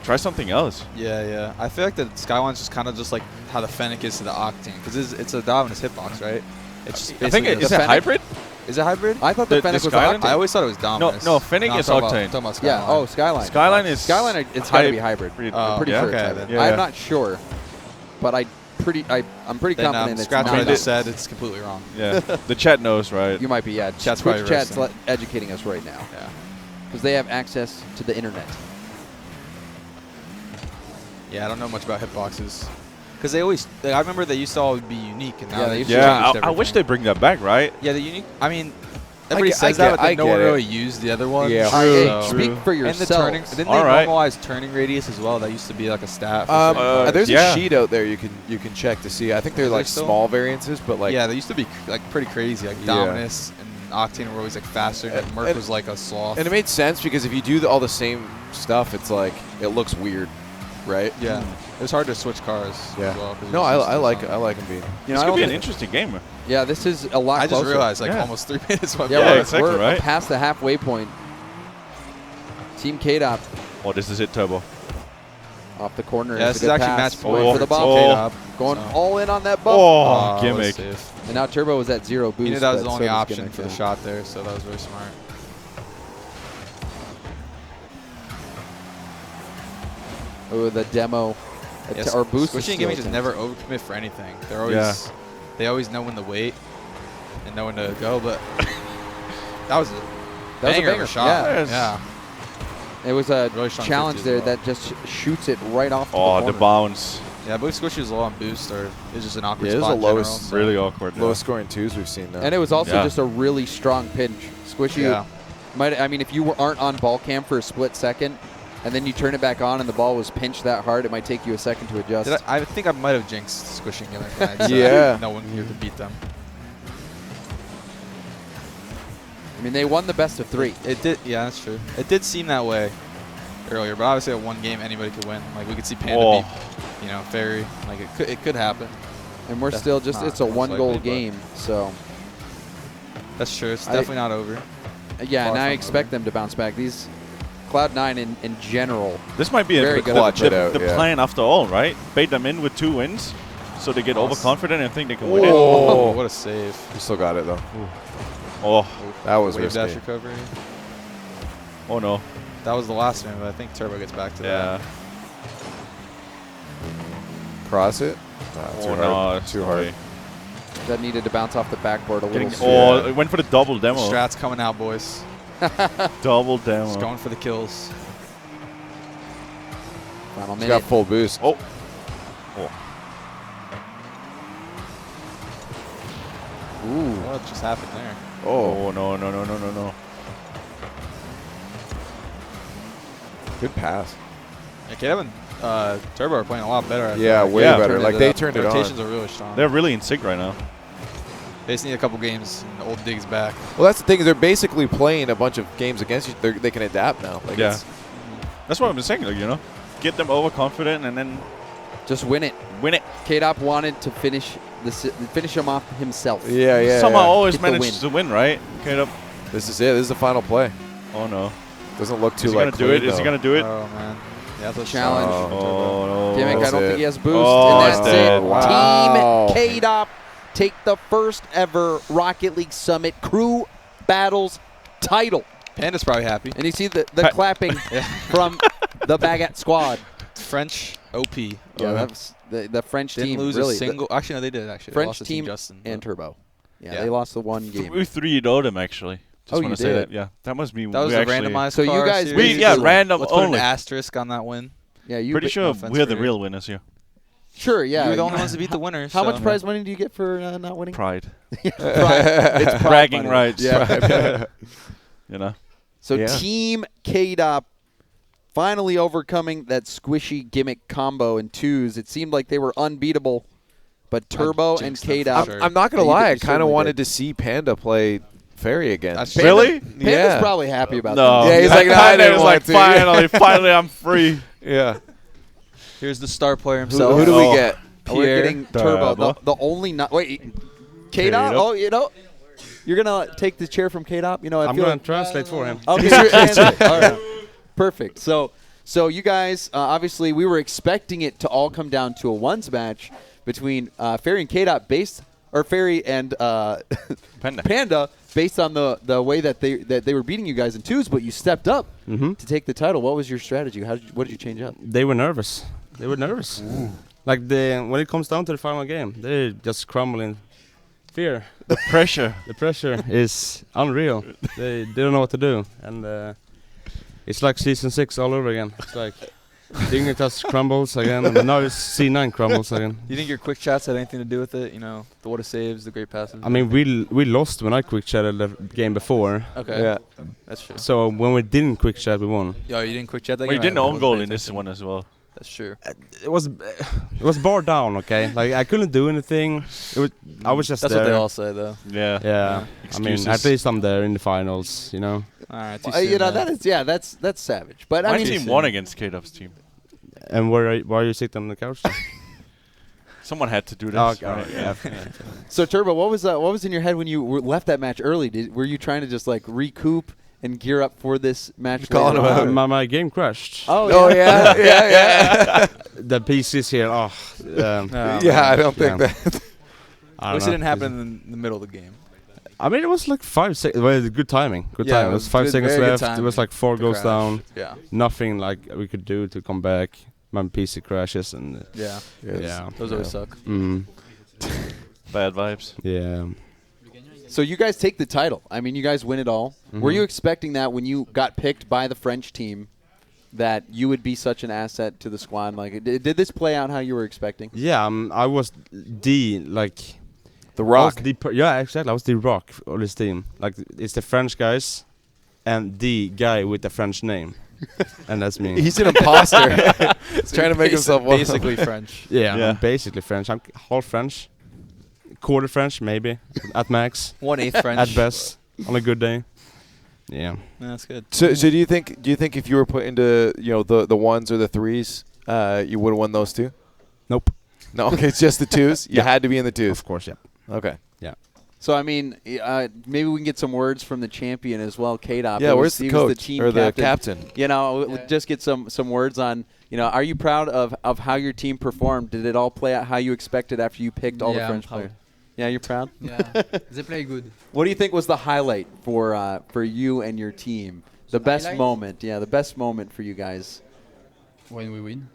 try something else. Yeah. I feel like the Skyline's just kind of just like how the Fennec is to the Octane, because it's a dial in his hitbox, right? It's just I think basically it's just- a hybrid. Is it hybrid? I thought the Fennec was Skyline? Octane. I always thought it was Dominus. No, Fennec is I'm Octane. talking about Skyline. Yeah. Oh, Skyline. Skyline is It's got to be hybrid. I'm pretty sure. okay, it's hybrid. then. Yeah. I'm not sure, but I'm pretty Then, confident it's scratch not. what I just said. It's completely wrong. Yeah, the chat knows, right? You might be. Yeah. Chat's probably Twitch chat's roasting. educating us right now Yeah. because they have access to the internet. Yeah, I don't know much about hitboxes. Because they always, I remember they used to always be unique, and now Yeah, they they changed I wish everything. they bring that back, right? Yeah, the unique. I mean, everybody get- says I that, but get no one it. really used the other ones. Yeah. Hey, So- speak for And the yourself. turning, didn't All they right. normalize turning radius as well? That used to be like a stat. For There's yeah. a sheet out there you can check to see. I think they're Is there like still? small variances, but like yeah, they used to be like pretty crazy. Like Yeah. Dominus and Octane were always like faster. And Merc was like a sloth. and it made sense because if you do all the same stuff, it's like it looks weird, right? yeah, it was hard to switch cars. Yeah. As well, 'cause No, it was I just like something. I like them being. You This I could don't be an think- interesting game. Yeah, this is a lot I just closer. realized like Yeah. almost 3 minutes went Yeah, by. Yeah, we're, exactly, we're right? past the halfway point. Team Kaydop Oh, this is it, Turbo. off the corner. Yeah, It's this a is good actually pass. match Going point for the for bump. Kaydop. Going So- all in on that bump. Oh, that Gimmick. was safe. And now Turbo was at 0 boost. He knew that was but the so only does option Gimmick, for the yeah. shot there, so that was very smart. Oh, the demo. Yes, Or boost. Squishy and Gimmick just never overcommit for anything. They're always they always know when to wait and know when to go. But that was a banger of a shot. Yeah. Yes. It was a Really strong challenge 50 there as well. that just shoots it right off to Oh, the the corner. bounce. Yeah, I believe Squishy was low on boost, or it's just an awkward Yeah, it was spot. the in general, lowest- so- Really awkward. yeah. Lowest scoring 2s we've seen now. And it was also Yeah. just a really strong pinch. Squishy Yeah. might. I mean, if you aren't on ball cam for a split second, and then you turn it back on and the ball was pinched that hard, it might take you a second to adjust. I think I might have jinxed Squishy and Gimmick when I said Yeah. no one here could beat them. I mean, they won the best of 3. It did. Yeah, that's true. It did seem that way earlier, but obviously at one game anybody could win. Like we could see Panda beat, Ferry. Like it could happen. And we're That's still just, not it's a most 1-goal likely, but- game. So, That's true. It's I- definitely not over. yeah, Far and I from expect them to bounce back. These Cloud9 in general. This might be Very a good clutch the, it out, the yeah. plan after all, right? Bait them in with 2 wins, so they get overconfident and think they can win it. Oh. What a save. You still got it though. Oh, That was Wave dash risky. recovery. oh no. That was the last one, but I think Turbo gets back to Yeah. that. Cross it. Too Oh hard. no. Too hard. That needed to bounce off the backboard a little. Getting, sooner. oh, it went for the double demo. Strats coming out, boys. Double demo. Just going for the kills. Final He's minute. got full boost. Oh. Ooh. What just happened there? Oh. Oh no no no no no no. Good pass. Yeah, Kaydop and Turbo are playing a lot better. I feel Yeah, like. way Yeah. better. Turned Like it they up. turned it Rotations on. are really strong. They're really in sync right now. They just need a couple games and old Dig's back. Well, that's the thing. They're basically playing a bunch of games against you. They can adapt now. Like Yeah. it's- That's what I've been saying. Like, get them overconfident and then Just win it. Win it. Kaydop wanted to finish him off himself. Yeah. Somehow always Get the manages to win, right? Kaydop. This is it. This is the final play. Oh no. Doesn't look too Is he like gonna do it? Is he gonna do it? Oh man. Yeah, that's a Challenge. Oh no. Gimmick, I That's don't it. think he has boost. Oh, and it's that's dead. it. Wow. Team Kaydop take the first ever Rocket League Summit Crew Battles title. Panda's probably happy. And you see the clapping from the Baguette squad. French OP. Yeah, that was the French Didn't team. lose really, a single. Actually, no, they did. Actually, they French lost to team Justin, and but Turbo. Yeah, Yeah. they lost the one game. We 3-0'd him actually. Just Oh, want you to say did? that. Yeah, that must be. that was we a actually, randomized. So you car guys series. basically- Yeah, random Let's put only. an asterisk on that win. Yeah, you. Pretty sure no offense we're the for real winners here. Sure, yeah. You were the only ones to beat the winners. How so. much prize money do you get for not winning? Pride. Pride. It's pride Bragging money. rights. Yeah. You know. So Yeah. Team Kaydop finally overcoming that squishy Gimmick combo in twos. It seemed like they were unbeatable, but Turbo and jinxed them for Kaydop. sure. I'm not gonna Yeah, you lie. I did- you kind of certainly wanted did. to see Panda play Ferry again. That's Really? Panda's Yeah. probably happy about No. that. Yeah, he's like, nah, I Panda didn't is want like, to. finally, I'm free. Yeah. Here's the star player Who, himself. who do we Oh. get? We're Pierre getting Turbo, Turbo. the only not. Wait, Kaydop? Kaydop. Oh, you know, you're gonna take the chair from Kaydop. You know, I I'm feel gonna like translate for him. okay, translate. All right. Perfect. So you guys, obviously, we were expecting it to all come down to a ones match between Ferry and Kaydop, Ferry and Panda, based on the way that they were beating you guys in twos, but you stepped up Mm-hmm. to take the title. What was your strategy? What did you change up? They were nervous. Like when it comes down to the final game, they're just crumbling. Fear. The pressure. The pressure is unreal. They don't know what to do, and it's like season 6 all over again. It's like Dignitas crumbles again, and now it's C9 crumbles again. Do you think your quick shots had anything to do with it? You know, the what a saves, the great passes. I mean, we lost when I quick chatted the game before. Okay. Yeah. That's true. So when we didn't quick chat, we won. Yo, you didn't quick chat that Well, you game? didn't I own wasn't goal paying in this attention. one as well. That's true. It was bar down, okay. Like I couldn't do anything. I was just That's there. what they all say, though. Yeah. Yeah. I mean, Excuses. at least I'm there in the finals, you know. All right. Too You soon, know, man. that's savage. But My I mean, team won against Kaydop's team. And why are you sitting on the couch? Someone had to do this. Okay, right? yeah. so Turbo, what was in your head when you left that match early? Were you trying to just like recoup and gear up for this match? calling later him on? out. My game crashed. Oh yeah. yeah. The PCs here. Oh, Yeah, I don't think Yeah. that. I At don't least it know. didn't happen in the middle of the game. I mean, it was like 5 seconds. Well, good timing. Good Yeah, timing. it It was was 5 good, seconds very good left. It was timing like 4 to goes crash. down. Yeah. Nothing like we could do to come back. My PC crashes and Yeah. yeah. Those always suck. Bad vibes. Yeah. So you guys take the title. I mean, you guys win it all. Were you expecting that when you got picked by the French team, that you would be such an asset to the squad? Like, did this play out how you were expecting? Yeah. I was the The I was Rock. yeah, exactly. I was the rock of this team. Like it's the French guys, and the guy with the French name, and that's me. He's an imposter. He's trying to make himself one. basically French. Yeah, Yeah. I'm basically French. I'm half French, quarter French maybe, at max, 1/8 French. at best, on a good day. Yeah. Yeah, that's good. So do you think if you were put into the ones or the threes, you would have won those two? Nope. No, okay, it's just the twos. You Yeah. had to be in the twos. Of course, yeah. Okay. So I mean, maybe we can get some words from the champion as well, Kaydop. Yeah, where's he the was coach the team or the captain? captain? You know, just get some words on. Are you proud of how your team performed? Did it all play out how you expected after you picked all the Yeah, French I'm proud. players? Yeah, you're proud. Yeah, they play good. What do you think was the highlight for you and your team? The best highlight? moment, yeah, the best moment for you guys. When we win.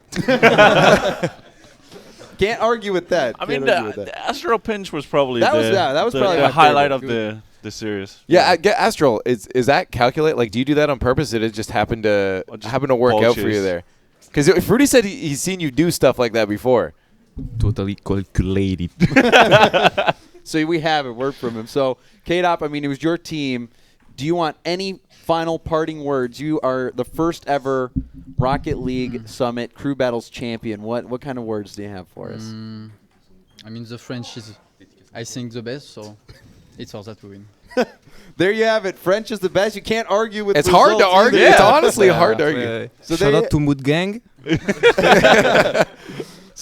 Can't argue with that. I mean, Can't argue with the that. AztraL pinch was probably That was- the, yeah, that was the, probably the my highlight favorite. of the series. Yeah, I get AztraL. Is that calculate? Like, do you do that on purpose? Did it just happen to Or just work out for you bullshit. there? Because Fruity said he's seen you do stuff like that before. Totally calculated. So we have a word from him. So, Kaydop, I mean, it was your team. Do you want any final parting words? You are the first ever Rocket League Summit Crew Battles champion. What kind of words do you have for us? I mean, the French is, I think, the best, so it's all that we win. There you have it. French is the best. You can't argue with It's hard to results argue. either. It's honestly hard to argue. So Shout they- out to Mood Gang.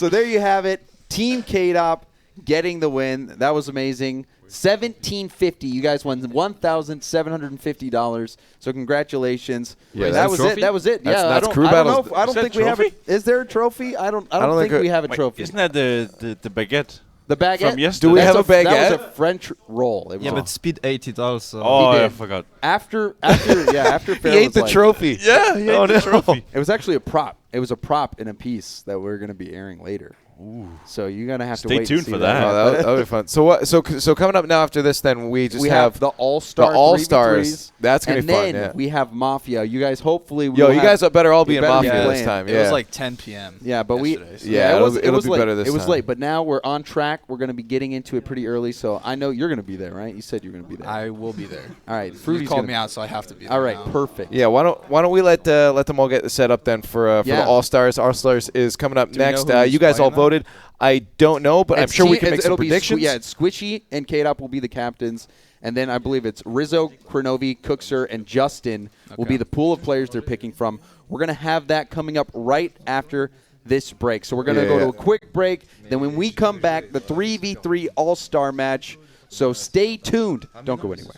So there you have it. Team Kaydop getting the win. That was amazing. $1,750. You guys won $1,750. So congratulations. Yeah, that was it. That was it. That's, yeah, that's I crew don't know. battles. I don't think we have it. Is there a trophy? I don't think we have a trophy. Isn't that the baguette? The baguette? From yesterday? Do we have a baguette? That was a French roll. Yeah, but Speed ate it also. Oh, He I did. forgot. After Ferra He ate was the like- trophy. Yeah, he ate the trophy. It was actually a prop. It was a prop in a piece that we're going to be airing later. So you're going to have to Stay wait tuned and see for that. Oh, that'll be fun. So what? So coming up now after this, then we just we have the All-Star the All-Stars. 3v3s, That's gonna and be fun. then Yeah. we have Mafia. You guys hopefully Yo, will you have- guys better all be in better be Mafia this playing. time. It Yeah. was like 10 p.m. Yeah, but yesterday, so- Yeah, it was it'll be late. better this It was time. late, but now we're on track. We're going to be getting into it pretty early, so I know you're going to be there, right? You said you're going to be there. I will be there. All right, You Fruity's called gonna me out, so I have to be there. All right, now. perfect. Yeah, why don't we let them all get set up then for Yeah. the All Stars? All Stars is coming up Do we know next. who's You guys all playing voted. I don't know, but I'm It's sure we team- can make some it'll be predictions. yeah, it's Squishy and Kaydop will be the captains, and then I believe it's Rizzo, Kronovi, Cookser, and Justin will be the pool of players they're picking from. We're going to have that coming up right after this break. So we're going to go to a quick break. Then when we come back, the 3v3 All-Star match. So stay tuned. Don't go anywhere.